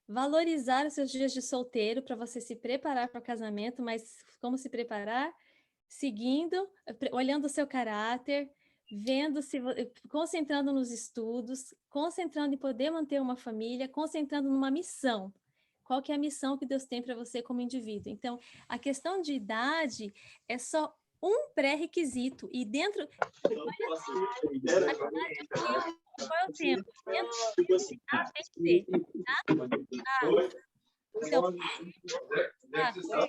valorizar os seus dias de solteiro para você se preparar para o casamento, mas como se preparar? Seguindo, olhando o seu caráter, concentrando nos estudos, concentrando em poder manter uma família, concentrando numa missão. Qual que é a missão que Deus tem para você como indivíduo? Então, a questão de idade é só um pré-requisito. E dentro... Qual é o tempo? Dentro tem que ser, tá? Então, a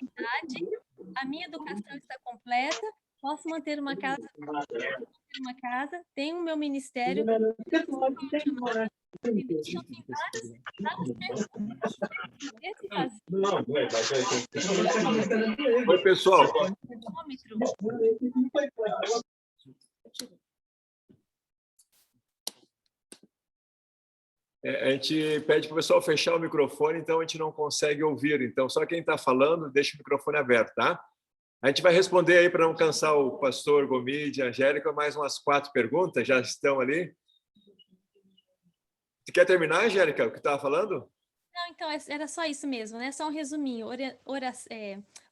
idade, a minha educação está completa, posso manter uma casa, tenho o meu ministério. Oi, pessoal. A gente pede para o pessoal fechar o microfone, então a gente não consegue ouvir. Então, só quem está falando, deixa o microfone aberto, tá? A gente vai responder aí, para não cansar o pastor Gomide e a Angélica, mais umas 4 perguntas, já estão ali. Você quer terminar, Angélica, o que estava falando? Não, então, era só isso mesmo, né? Só um resuminho.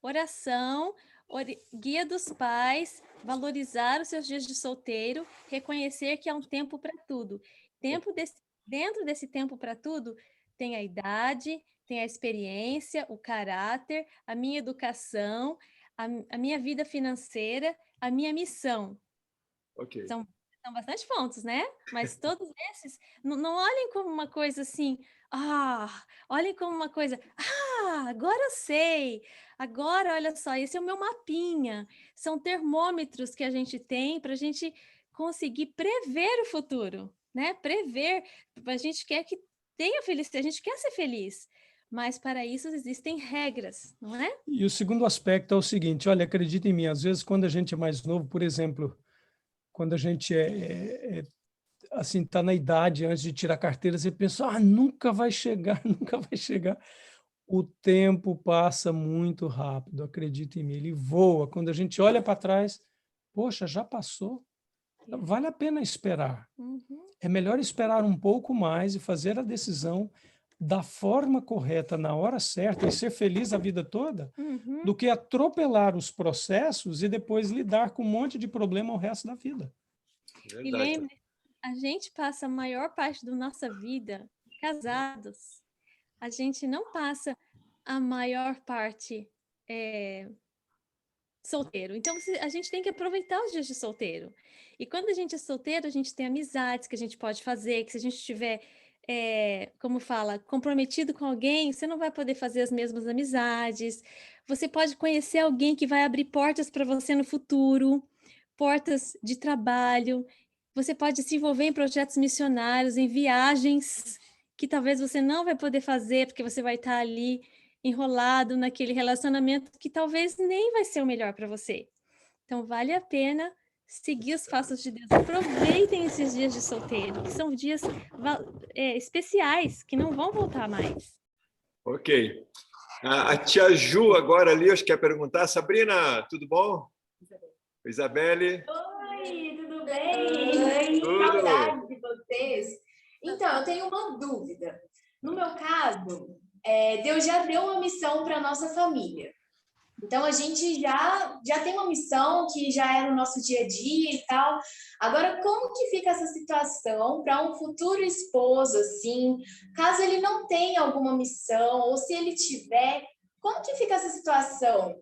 Oração, guia dos pais, valorizar os seus dias de solteiro, reconhecer que há um tempo para tudo. Dentro desse tempo para tudo, tem a idade, tem a experiência, o caráter, a minha educação, a minha vida financeira, a minha missão. Ok. São bastante pontos, né? Mas todos esses, não olhem como uma coisa assim, olhem como uma coisa, agora eu sei, agora olha só, esse é o meu mapinha. São termômetros que a gente tem para a gente conseguir prever o futuro, né? Prever, a gente quer que tenha felicidade, a gente quer ser feliz, mas para isso existem regras, não é? E o segundo aspecto é o seguinte, olha, acredita em mim, às vezes quando a gente é mais novo, por exemplo, quando a gente assim, está na idade antes de tirar a carteira, você pensa, nunca vai chegar, nunca vai chegar. O tempo passa muito rápido, acredita em mim, ele voa. Quando a gente olha para trás, poxa, já passou. Vale a pena esperar. É melhor esperar um pouco mais e fazer a decisão da forma correta, na hora certa, e ser feliz a vida toda, do que atropelar os processos e depois lidar com um monte de problema o resto da vida. E lembre, a gente passa a maior parte da nossa vida casados. A gente não passa a maior parte solteiro. Então, a gente tem que aproveitar os dias de solteiro. E quando a gente é solteiro, a gente tem amizades que a gente pode fazer, que se a gente estiver, como fala, comprometido com alguém, você não vai poder fazer as mesmas amizades. Você pode conhecer alguém que vai abrir portas para você no futuro, portas de trabalho. Você pode se envolver em projetos missionários, em viagens que talvez você não vai poder fazer, porque você vai estar ali enrolado naquele relacionamento que talvez nem vai ser o melhor para você. Então, vale a pena seguir os passos de Deus. Aproveitem esses dias de solteiro, que são dias especiais, que não vão voltar mais. Ok. A tia Ju agora ali, acho que quer perguntar. Sabrina, tudo bom? Isabelle? Oi, tudo bem? Oi, saudade de vocês. Então, eu tenho uma dúvida. No meu caso, Deus já deu uma missão para a nossa família. Então, a gente já tem uma missão que já é no nosso dia a dia e tal. Agora, como que fica essa situação para um futuro esposo, assim, caso ele não tenha alguma missão, ou se ele tiver, como que fica essa situação?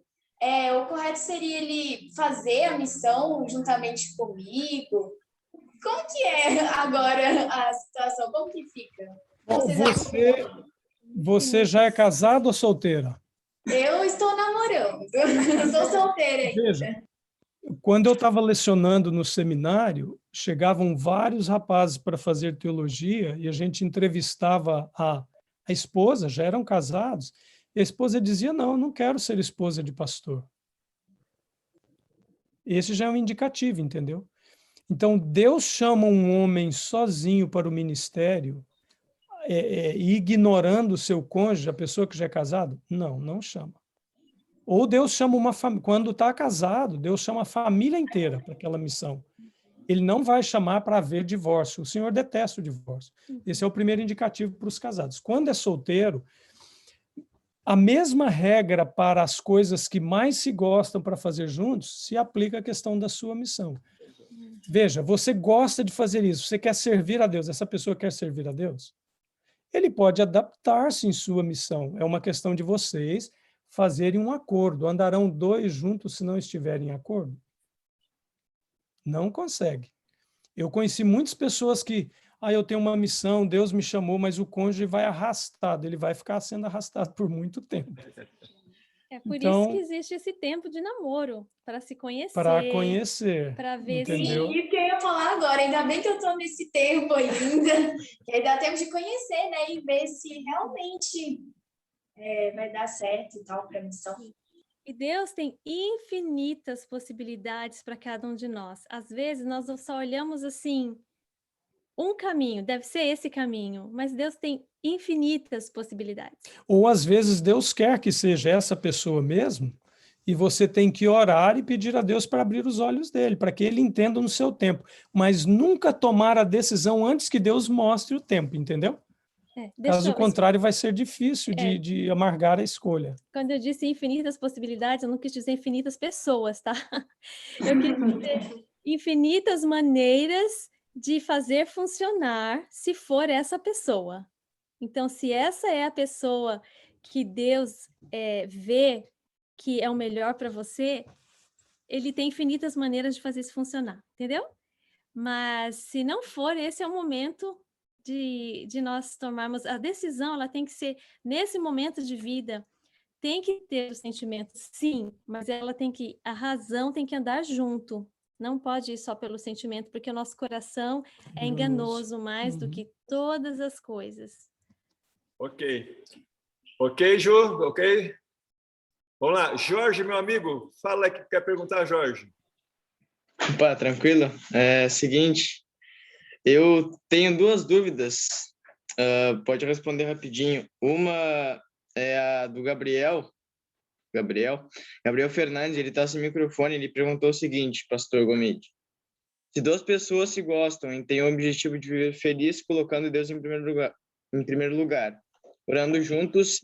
O correto seria ele fazer a missão juntamente comigo? Como que é agora a situação? Como que fica? Você já é casado ou solteira? Eu estou namorando, eu sou solteira ainda. Veja, quando eu estava lecionando no seminário, chegavam vários rapazes para fazer teologia e a gente entrevistava a esposa, já eram casados, e a esposa dizia, não, eu não quero ser esposa de pastor. Esse já é um indicativo, entendeu? Então, Deus chama um homem sozinho para o ministério, ignorando o seu cônjuge, a pessoa que já é casado? Não, não chama. Ou Deus chama uma família, quando está casado, Deus chama a família inteira para aquela missão. Ele não vai chamar para haver divórcio. O Senhor detesta o divórcio. Esse é o primeiro indicativo para os casados. Quando é solteiro, a mesma regra para as coisas que mais se gostam para fazer juntos se aplica à questão da sua missão. Veja, você gosta de fazer isso, você quer servir a Deus, essa pessoa quer servir a Deus? Ele pode adaptar-se em sua missão. É uma questão de vocês fazerem um acordo. Andarão dois juntos se não estiverem em acordo? Não consegue. Eu conheci muitas pessoas que, eu tenho uma missão, Deus me chamou, mas o cônjuge vai arrastado, ele vai ficar sendo arrastado por muito tempo. É por isso que existe esse tempo de namoro, para se conhecer. Para conhecer. Para ver entendeu? Sim, isso que eu ia falar agora, ainda bem que eu estou nesse tempo ainda, que aí dá tempo de conhecer, né, e ver se realmente vai dar certo e tal para a missão. E Deus tem infinitas possibilidades para cada um de nós. Às vezes, nós só olhamos assim, um caminho, deve ser esse caminho, mas Deus tem infinitas possibilidades. Ou, às vezes, Deus quer que seja essa pessoa mesmo, e você tem que orar e pedir a Deus para abrir os olhos dele, para que ele entenda no seu tempo. Mas nunca tomar a decisão antes que Deus mostre o tempo, entendeu? Caso contrário, vai ser difícil de amargar a escolha. Quando eu disse infinitas possibilidades, eu não quis dizer infinitas pessoas, tá? Eu quis dizer infinitas maneiras de fazer funcionar se for essa pessoa. Então, se essa é a pessoa que Deus vê que é o melhor para você, ele tem infinitas maneiras de fazer isso funcionar, entendeu? Mas se não for, esse é o momento de nós tomarmos a decisão. Ela tem que ser nesse momento de vida, tem que ter os sentimentos, sim, mas a razão tem que andar junto. Não pode ir só pelo sentimento, porque o nosso coração é enganoso mais do que todas as coisas. Ok. Ok, Ju? Ok? Vamos lá. Jorge, meu amigo, fala que quer perguntar, Jorge. Opa, tranquilo? Seguinte, eu tenho duas dúvidas. Pode responder rapidinho. Uma é a do Gabriel Fernandes. Ele está sem microfone. Ele perguntou o seguinte, pastor Gomide: se duas pessoas se gostam e têm o objetivo de viver feliz, colocando Deus em primeiro lugar, orando juntos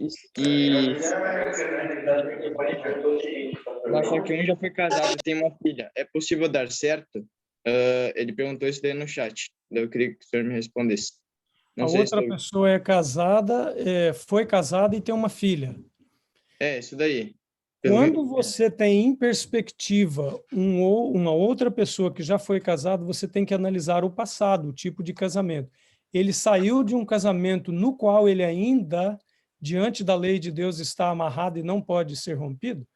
mas só que um já foi casado e tem uma filha, é possível dar certo? Ele perguntou isso daí no chat. Eu queria que o senhor me respondesse. A outra pessoa é casada, foi casada e tem uma filha. Isso daí. Quando você tem em perspectiva uma outra pessoa que já foi casada, você tem que analisar o passado, o tipo de casamento. Ele saiu de um casamento no qual ele ainda, diante da lei de Deus, está amarrado e não pode ser rompido.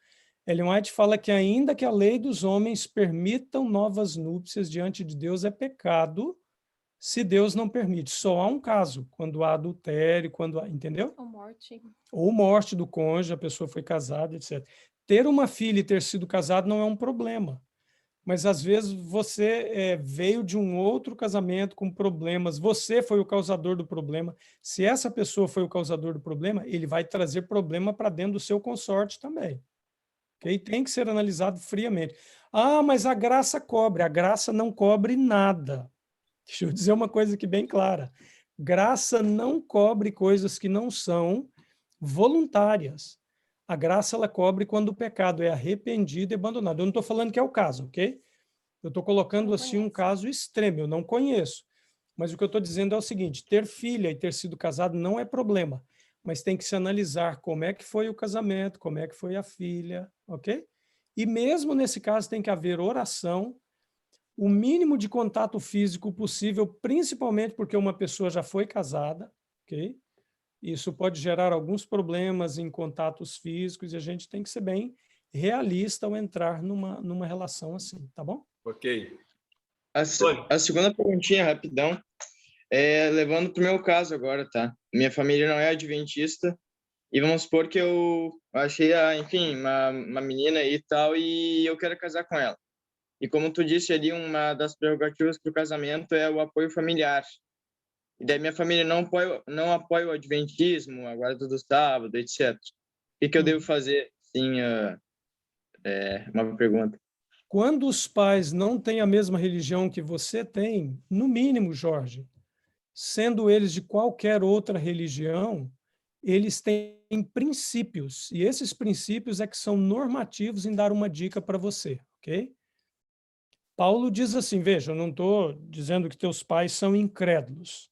Ellen White fala que ainda que a lei dos homens permitam novas núpcias diante de Deus, é pecado se Deus não permite. Só há um caso, quando há adultério, entendeu? Ou morte. Ou morte do cônjuge, a pessoa foi casada, etc. Ter uma filha e ter sido casado não é um problema. Mas, às vezes, você veio de um outro casamento com problemas, você foi o causador do problema. Se essa pessoa foi o causador do problema, ele vai trazer problema para dentro do seu consorte também. Okay? Tem que ser analisado friamente. Ah, mas a graça cobre. A graça não cobre nada. Deixa eu dizer uma coisa aqui bem clara. Graça não cobre coisas que não são voluntárias. A graça, ela cobre quando o pecado é arrependido e abandonado. Eu não estou falando que é o caso, ok? Eu estou colocando assim um caso extremo, eu não conheço. Mas o que eu estou dizendo é o seguinte: ter filha e ter sido casado não é problema, mas tem que se analisar como é que foi o casamento, como é que foi a filha, ok? E mesmo nesse caso tem que haver oração, o mínimo de contato físico possível, principalmente porque uma pessoa já foi casada, ok? Isso pode gerar alguns problemas em contatos físicos e a gente tem que ser bem realista ao entrar numa relação assim, tá bom? Ok. A segunda perguntinha, rapidão, levando para o meu caso agora, tá? Minha família não é adventista e vamos supor que eu achei, enfim, uma menina e tal e eu quero casar com ela. E como tu disse ali, uma das prerrogativas para o casamento é o apoio familiar. E daí minha família não apoia o adventismo, a guarda do sábado, etc. O que eu devo fazer? Sim, uma pergunta. Quando os pais não têm a mesma religião que você tem, no mínimo, Jorge, sendo eles de qualquer outra religião, eles têm princípios. E esses princípios é que são normativos em dar uma dica para você, ok? Paulo diz assim, veja, eu não estou dizendo que teus pais são incrédulos,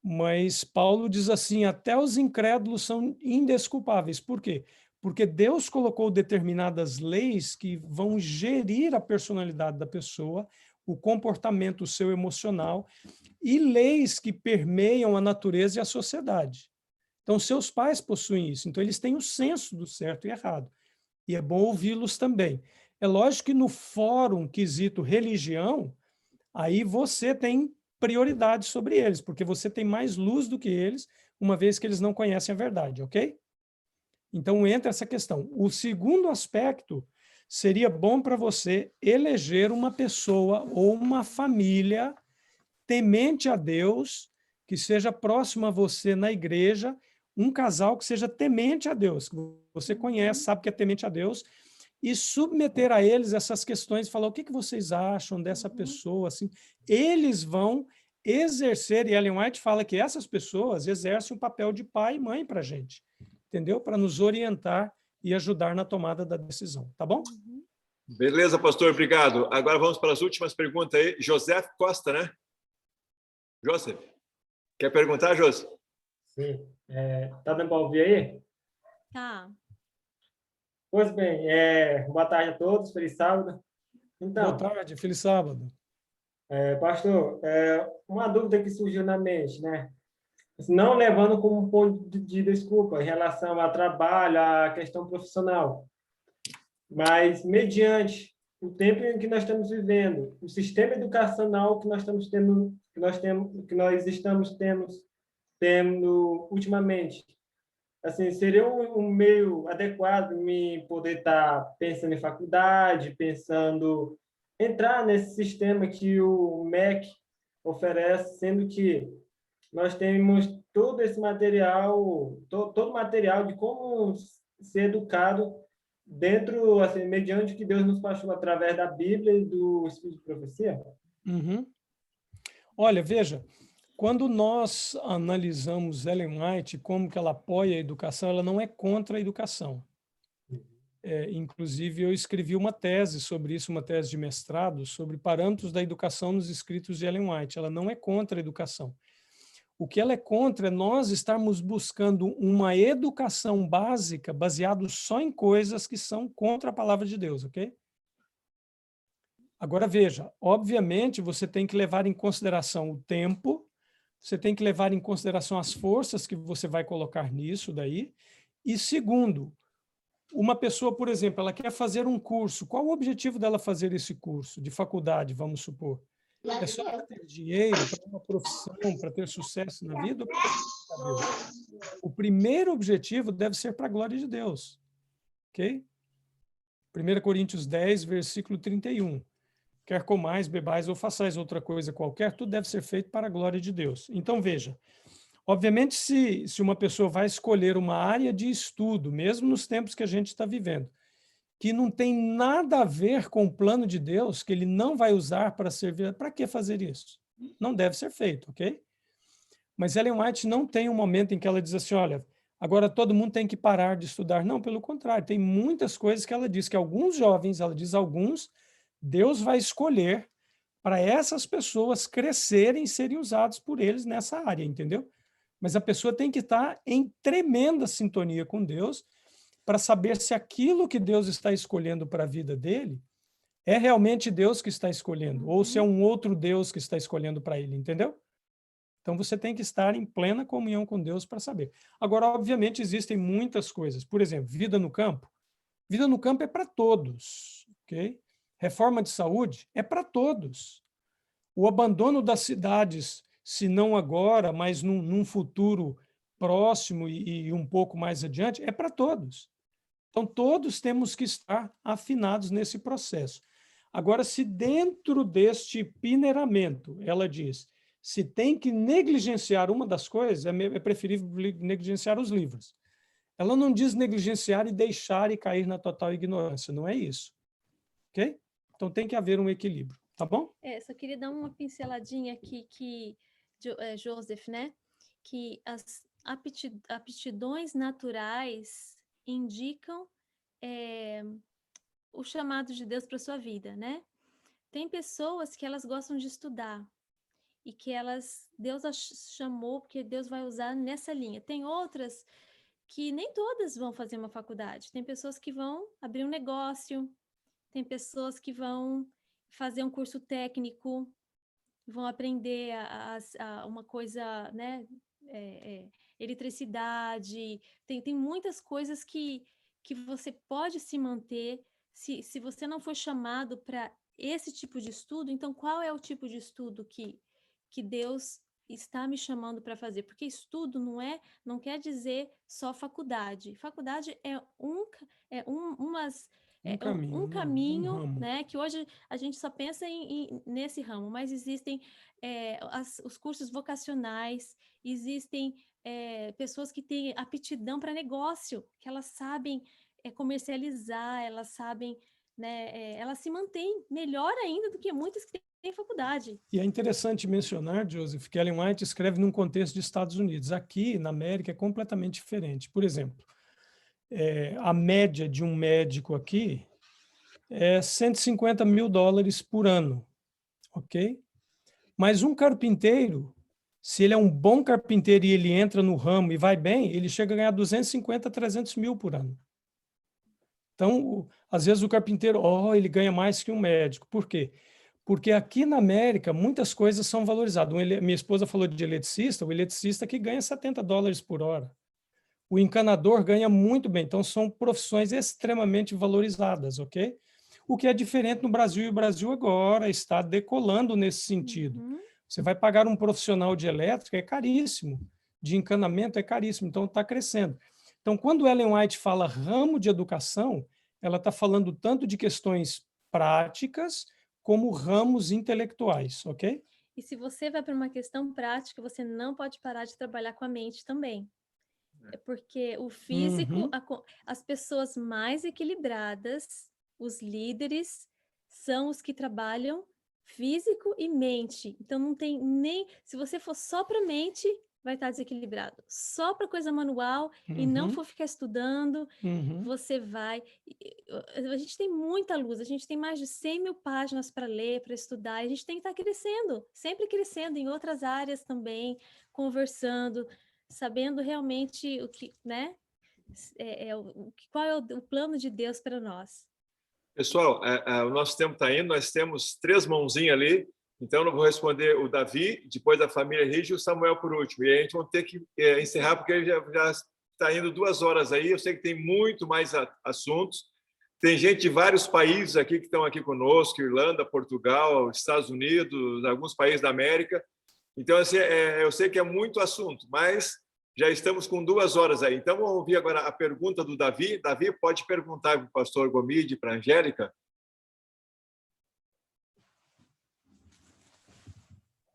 mas Paulo diz assim, até os incrédulos são indesculpáveis. Por quê? Porque Deus colocou determinadas leis que vão gerir a personalidade da pessoa, o comportamento seu emocional, e leis que permeiam a natureza e a sociedade. Então, seus pais possuem isso. Então, eles têm o senso do certo e errado. E é bom ouvi-los também. É lógico que no fórum quesito religião, aí você tem prioridade sobre eles, porque você tem mais luz do que eles, uma vez que eles não conhecem a verdade, ok? Então, entra essa questão. O segundo aspecto seria bom para você eleger uma pessoa ou uma família temente a Deus, que seja próximo a você na igreja, um casal que seja temente a Deus, que você conhece, sabe que é temente a Deus, e submeter a eles essas questões, falar o que vocês acham dessa pessoa, assim, eles vão exercer, e Ellen White fala que essas pessoas exercem o papel de pai e mãe para a gente, entendeu? Para nos orientar e ajudar na tomada da decisão, tá bom? Beleza, pastor, obrigado. Agora vamos para as últimas perguntas aí. José Costa, né? José, quer perguntar, José? Sim. Tá dando para ouvir aí? Tá. Pois bem, boa tarde a todos, feliz sábado. Então, Boa tarde, feliz sábado. pastor, uma dúvida que surgiu na mente, né? Não levando como ponto de desculpa em relação ao trabalho, à questão profissional, mas mediante o tempo em que nós estamos vivendo, o sistema educacional que nós estamos tendo, que nós estamos tendo ultimamente, assim, seria um meio adequado me poder estar pensando em faculdade, pensando entrar nesse sistema que o MEC oferece, sendo que nós temos todo esse material, todo o material de como ser educado dentro, assim, mediante o que Deus nos passou através da Bíblia e do Espírito de Profecia? Uhum. Olha, veja, quando nós analisamos Ellen White, como que ela apoia a educação, ela não é contra a educação. Inclusive, eu escrevi uma tese sobre isso, uma tese de mestrado, sobre parâmetros da educação nos escritos de Ellen White. Ela não é contra a educação. O que ela é contra é nós estarmos buscando uma educação básica baseado só em coisas que são contra a palavra de Deus, ok? Agora, veja, obviamente você tem que levar em consideração o tempo, você tem que levar em consideração as forças que você vai colocar nisso daí, e segundo, uma pessoa, por exemplo, ela quer fazer um curso, qual o objetivo dela fazer esse curso de faculdade, vamos supor? É só para ter dinheiro, para uma profissão, para ter sucesso na vida? O primeiro objetivo deve ser para a glória de Deus. Ok? 1 Coríntios 10, versículo 31. Quer comais, bebais ou façais outra coisa qualquer, tudo deve ser feito para a glória de Deus. Então, veja, obviamente, se uma pessoa vai escolher uma área de estudo, mesmo nos tempos que a gente está vivendo, que não tem nada a ver com o plano de Deus, que ele não vai usar para servir, para que fazer isso? Não deve ser feito, ok? Mas Ellen White não tem um momento em que ela diz assim, olha, agora todo mundo tem que parar de estudar. Não, pelo contrário, tem muitas coisas que ela diz, que alguns jovens, ela diz alguns, Deus vai escolher para essas pessoas crescerem e serem usados por eles nessa área, entendeu? Mas a pessoa tem que estar em tremenda sintonia com Deus, para saber se aquilo que Deus está escolhendo para a vida dele é realmente Deus que está escolhendo, ou se é um outro Deus que está escolhendo para ele, entendeu? Então, você tem que estar em plena comunhão com Deus para saber. Agora, obviamente, existem muitas coisas. Por exemplo, vida no campo. Vida no campo é para todos, ok? Reforma de saúde é para todos. O abandono das cidades, se não agora, mas num futuro próximo e um pouco mais adiante, é para todos. Então, todos temos que estar afinados nesse processo. Agora, se dentro deste peneiramento, ela diz, se tem que negligenciar uma das coisas, é preferível negligenciar os livros. Ela não diz negligenciar e deixar e cair na total ignorância, não é isso. Ok? Então, tem que haver um equilíbrio, tá bom? Só queria dar uma pinceladinha aqui que Joseph, né? Que as aptidões naturais indicam o chamado de Deus para sua vida, né? Tem pessoas que elas gostam de estudar e que Deus as chamou porque Deus vai usar nessa linha. Tem outras que nem todas vão fazer uma faculdade. Tem pessoas que vão abrir um negócio, tem pessoas que vão fazer um curso técnico, vão aprender uma coisa, né? Eletricidade, tem muitas coisas que você pode se manter se você não for chamado para esse tipo de estudo. Então, qual é o tipo de estudo que Deus está me chamando para fazer? Porque estudo não quer dizer só faculdade. Faculdade é um caminho, né? Que hoje a gente só pensa nesse ramo, mas existem os cursos vocacionais, existem pessoas que têm aptidão para negócio, que elas sabem comercializar, elas sabem, né? Elas se mantêm melhor ainda do que muitas que têm faculdade. E é interessante mencionar, Joseph, que Ellen White escreve num contexto dos Estados Unidos. Aqui, na América, é completamente diferente. Por exemplo, a média de um médico aqui é $150 mil por ano, ok? Mas um carpinteiro Se ele é um bom carpinteiro e ele entra no ramo e vai bem, ele chega a ganhar 250, 300 mil por ano. Então, às vezes o carpinteiro, ele ganha mais que um médico. Por quê? Porque aqui na América, muitas coisas são valorizadas. Minha esposa falou de eletricista, o eletricista que ganha $70 por hora. O encanador ganha muito bem. Então, são profissões extremamente valorizadas, ok? O que é diferente no Brasil, e o Brasil agora está decolando nesse sentido. Você vai pagar um profissional de elétrica, é caríssimo. De encanamento é caríssimo, então está crescendo. Então, quando Ellen White fala ramo de educação, ela está falando tanto de questões práticas como ramos intelectuais, ok? E se você vai para uma questão prática, você não pode parar de trabalhar com a mente também. É porque o físico, as pessoas mais equilibradas, os líderes, são os que trabalham físico e mente. Então, não tem nem... Se você for só para mente, vai estar desequilibrado. Só para coisa manual e não for ficar estudando, você vai... A gente tem muita luz, a gente tem mais de 100 mil páginas para ler, para estudar, a gente tem que estar crescendo, sempre crescendo em outras áreas também, conversando, sabendo realmente o que, né? Qual é o plano de Deus para nós. Pessoal, o nosso tempo está indo, nós temos 3 mãozinhas ali, então eu vou responder o Davi, depois da família Rígio e o Samuel por último. E a gente vai ter que encerrar, porque ele já está indo 2 horas aí, eu sei que tem muito mais assuntos. Tem gente de vários países aqui que estão aqui conosco, Irlanda, Portugal, Estados Unidos, alguns países da América. Então, assim, eu sei que é muito assunto, mas já estamos com 2 horas aí. Então, vamos ouvir agora a pergunta do Davi. Davi, pode perguntar para o pastor Gomide, para a Angélica?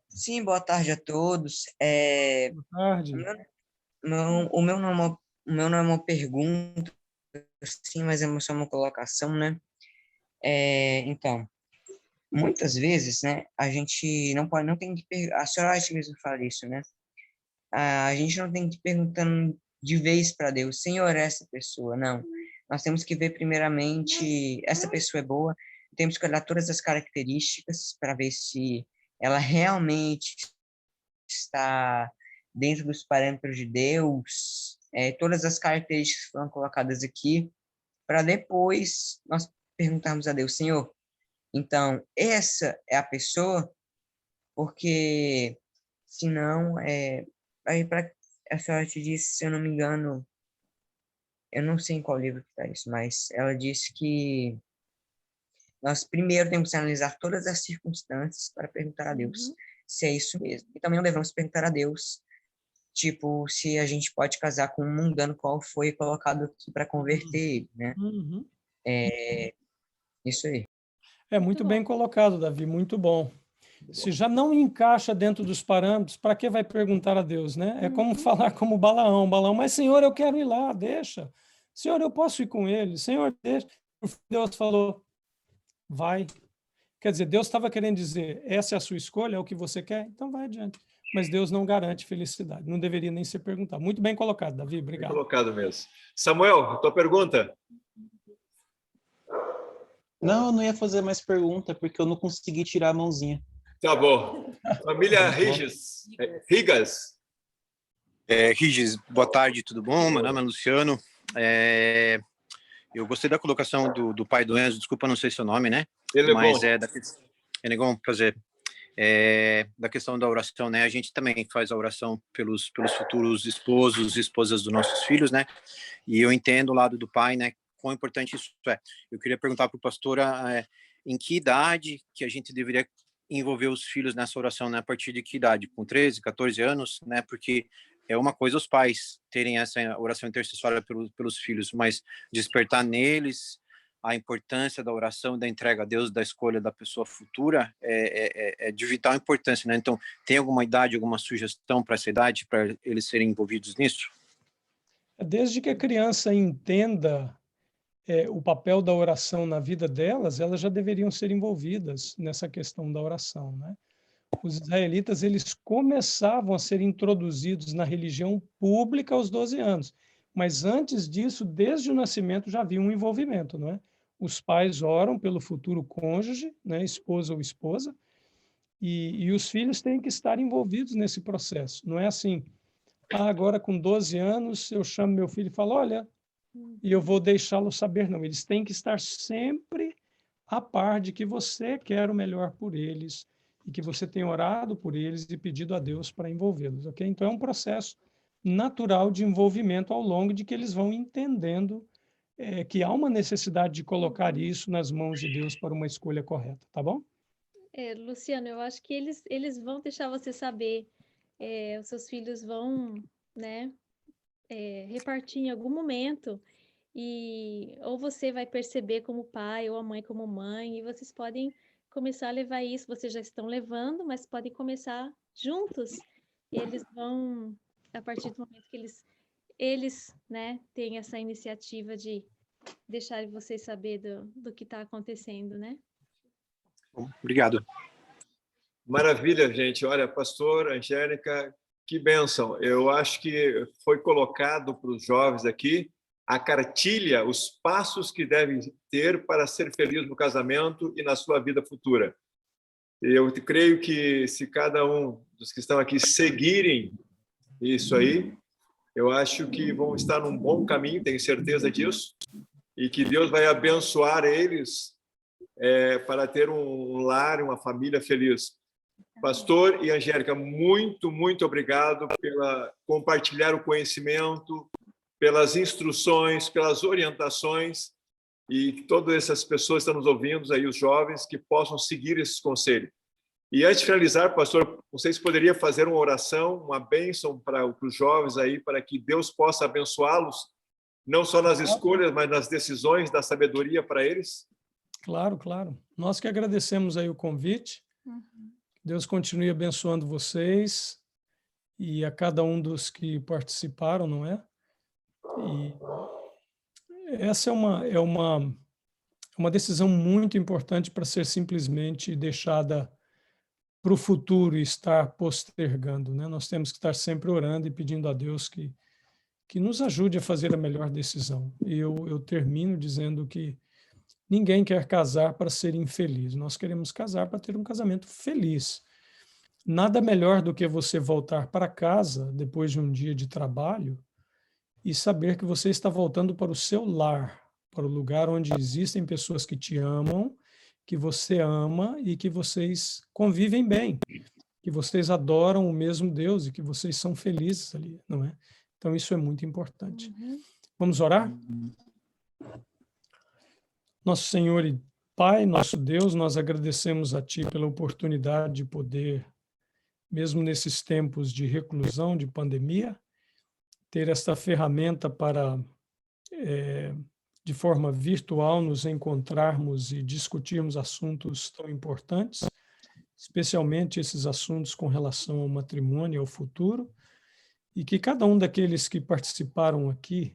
Sim, boa tarde a todos. Boa tarde. O meu não é uma pergunta, sim, mas é só uma colocação, né? Então, muitas vezes, né, a gente não tem que... A senhora mesmo fala isso, né? A gente não tem que ir perguntando de vez para Deus, Senhor, essa pessoa, não. Nós temos que ver primeiramente, essa pessoa é boa, temos que olhar todas as características para ver se ela realmente está dentro dos parâmetros de Deus, todas as características foram colocadas aqui, para depois nós perguntarmos a Deus, Senhor, então, essa é a pessoa, porque senão, aí a senhora te disse, se eu não me engano, eu não sei em qual livro que está isso, mas ela disse que nós primeiro temos que analisar todas as circunstâncias para perguntar a Deus se é isso mesmo. E também não devemos perguntar a Deus, tipo, se a gente pode casar com um mundano qual foi colocado aqui para converter ele, né? Isso aí. Muito bem colocado, Davi, muito bom. Se já não encaixa dentro dos parâmetros, para que vai perguntar a Deus, né? É como falar como Balaão. Balaão, mas Senhor, eu quero ir lá, deixa. Senhor, eu posso ir com ele. Senhor, deixa. Deus falou, vai. Quer dizer, Deus estava querendo dizer, essa é a sua escolha, é o que você quer? Então vai adiante. Mas Deus não garante felicidade. Não deveria nem ser perguntado. Muito bem colocado, Davi. Obrigado. Bem colocado mesmo. Samuel, a tua pergunta? Não, eu não ia fazer mais pergunta, porque eu não consegui tirar a mãozinha. Tá bom. Família Rigas. Riges, boa tarde, tudo bom? Meu nome é Luciano. Eu gostei da colocação do pai do Enzo, desculpa, não sei seu nome, né? Mas Enegon, prazer. Da questão da oração, né? A gente também faz a oração pelos futuros esposos e esposas dos nossos filhos, né? E eu entendo o lado do pai, né? Quão importante isso é. Eu queria perguntar para o pastor em que idade que a gente deveria envolver os filhos nessa oração, né? A partir de que idade? Com 13, 14 anos, né? Porque é uma coisa os pais terem essa oração intercessória pelos filhos, mas despertar neles a importância da oração, da entrega a Deus, da escolha da pessoa futura é de vital importância, né? Então, tem alguma idade, alguma sugestão para essa idade, para eles serem envolvidos nisso? Desde que a criança entenda o papel da oração na vida delas, elas já deveriam ser envolvidas nessa questão da oração, né? Os israelitas, eles começavam a ser introduzidos na religião pública aos 12 anos, mas antes disso, desde o nascimento, já havia um envolvimento, não é? Os pais oram pelo futuro cônjuge, né, esposa ou esposa, E os filhos têm que estar envolvidos nesse processo. Não é assim, agora com 12 anos eu chamo meu filho e falo, olha, e eu vou deixá-lo saber. Não, eles têm que estar sempre a par de que você quer o melhor por eles e que você tem orado por eles e pedido a Deus para envolvê-los, ok? Então é um processo natural de envolvimento ao longo de que eles vão entendendo que há uma necessidade de colocar isso nas mãos de Deus para uma escolha correta, tá bom? Luciano, eu acho que eles vão deixar você saber, os seus filhos vão, né, repartir em algum momento, ou você vai perceber como pai, ou a mãe como mãe, e vocês podem começar a levar isso, vocês já estão levando, mas podem começar juntos, e eles vão, a partir do momento que eles, né, têm essa iniciativa de deixarem vocês saber do que está acontecendo, né? Obrigado. Maravilha, gente. Olha, pastor, Angélica, que bênção. Eu acho que foi colocado para os jovens aqui a cartilha, os passos que devem ter para ser feliz no casamento e na sua vida futura. Eu creio que se cada um dos que estão aqui seguirem isso aí, eu acho que vão estar num bom caminho, tenho certeza disso, e que Deus vai abençoar eles para ter um lar, uma família feliz. Pastor e Angélica, muito, muito obrigado pela compartilhar o conhecimento, pelas instruções, pelas orientações, e que todas essas pessoas que estão nos ouvindo, aí, os jovens, que possam seguir esses conselhos. E antes de finalizar, pastor, vocês poderiam fazer uma oração, uma bênção para os jovens aí, para que Deus possa abençoá-los, não só nas escolhas, mas nas decisões, da sabedoria para eles? Claro, claro. Nós que agradecemos aí o convite. Deus continue abençoando vocês e a cada um dos que participaram, não é? E essa é uma decisão muito importante para ser simplesmente deixada para o futuro e estar postergando, né? Nós temos que estar sempre orando e pedindo a Deus que nos ajude a fazer a melhor decisão. E eu termino dizendo que ninguém quer casar para ser infeliz. Nós queremos casar para ter um casamento feliz. Nada melhor do que você voltar para casa depois de um dia de trabalho e saber que você está voltando para o seu lar, para o lugar onde existem pessoas que te amam, que você ama e que vocês convivem bem, que vocês adoram o mesmo Deus e que vocês são felizes ali, não é? Então isso é muito importante. Vamos orar? Nosso Senhor e Pai, nosso Deus, nós agradecemos a Ti pela oportunidade de poder, mesmo nesses tempos de reclusão, de pandemia, ter esta ferramenta para, de forma virtual, nos encontrarmos e discutirmos assuntos tão importantes, especialmente esses assuntos com relação ao matrimônio e ao futuro, e que cada um daqueles que participaram aqui,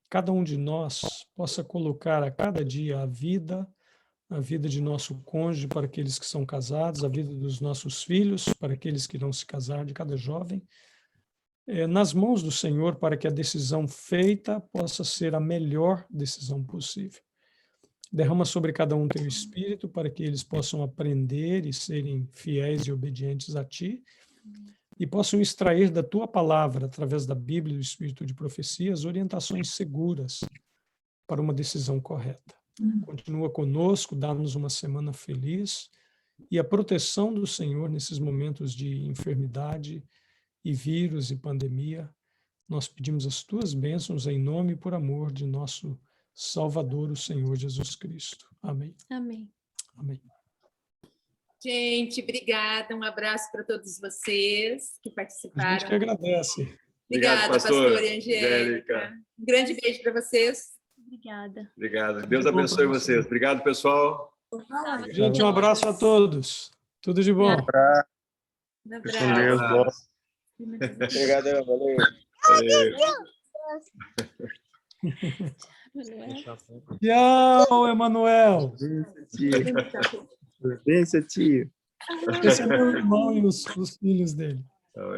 cada um de nós possa colocar a cada dia a vida de nosso cônjuge para aqueles que são casados, a vida dos nossos filhos para aqueles que vão se casar, de cada jovem, nas mãos do Senhor para que a decisão feita possa ser a melhor decisão possível. Derrama sobre cada um teu espírito para que eles possam aprender e serem fiéis e obedientes a Ti e possam extrair da Tua palavra, através da Bíblia e do Espírito de Profecias, orientações seguras para uma decisão correta. Continua conosco, dá-nos uma semana feliz e a proteção do Senhor nesses momentos de enfermidade e vírus e pandemia. Nós pedimos as Tuas bênçãos em nome e por amor de nosso Salvador, o Senhor Jesus Cristo. Amém. Amém. Amém. Gente, obrigada. Um abraço para todos vocês que participaram. A gente que agradece. Obrigada, pastor e Angélica. Um grande beijo para vocês. Obrigada. Obrigado. Deus abençoe vocês. Obrigado, pessoal. Gente, um abraço a todos. Tudo de bom. Um abraço. Obrigado, valeu. Tchau, Emanuel. Benção, tio. Esse é meu irmão e os filhos dele.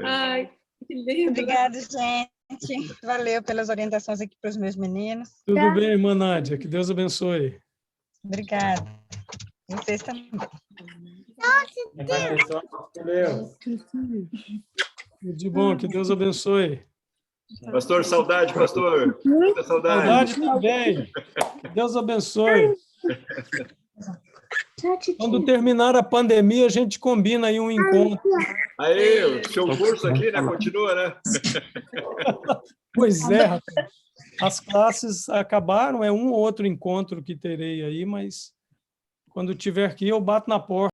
Ai, que lindo. Obrigada, gente. Valeu pelas orientações aqui para os meus meninos. Tudo bem, irmã Nádia? Que Deus abençoe. Obrigada. Vocês também. Vai, pessoal. Com Deus. De bom, que Deus abençoe. Pastor, saudade, pastor. Muita saudade. Saudade também. Que Deus abençoe. Quando terminar a pandemia, a gente combina aí um encontro. Aí, o seu curso aqui, né? Continua, né? Pois é, rapaz. As classes acabaram, é um ou outro encontro que terei aí, mas quando tiver aqui, eu bato na porta.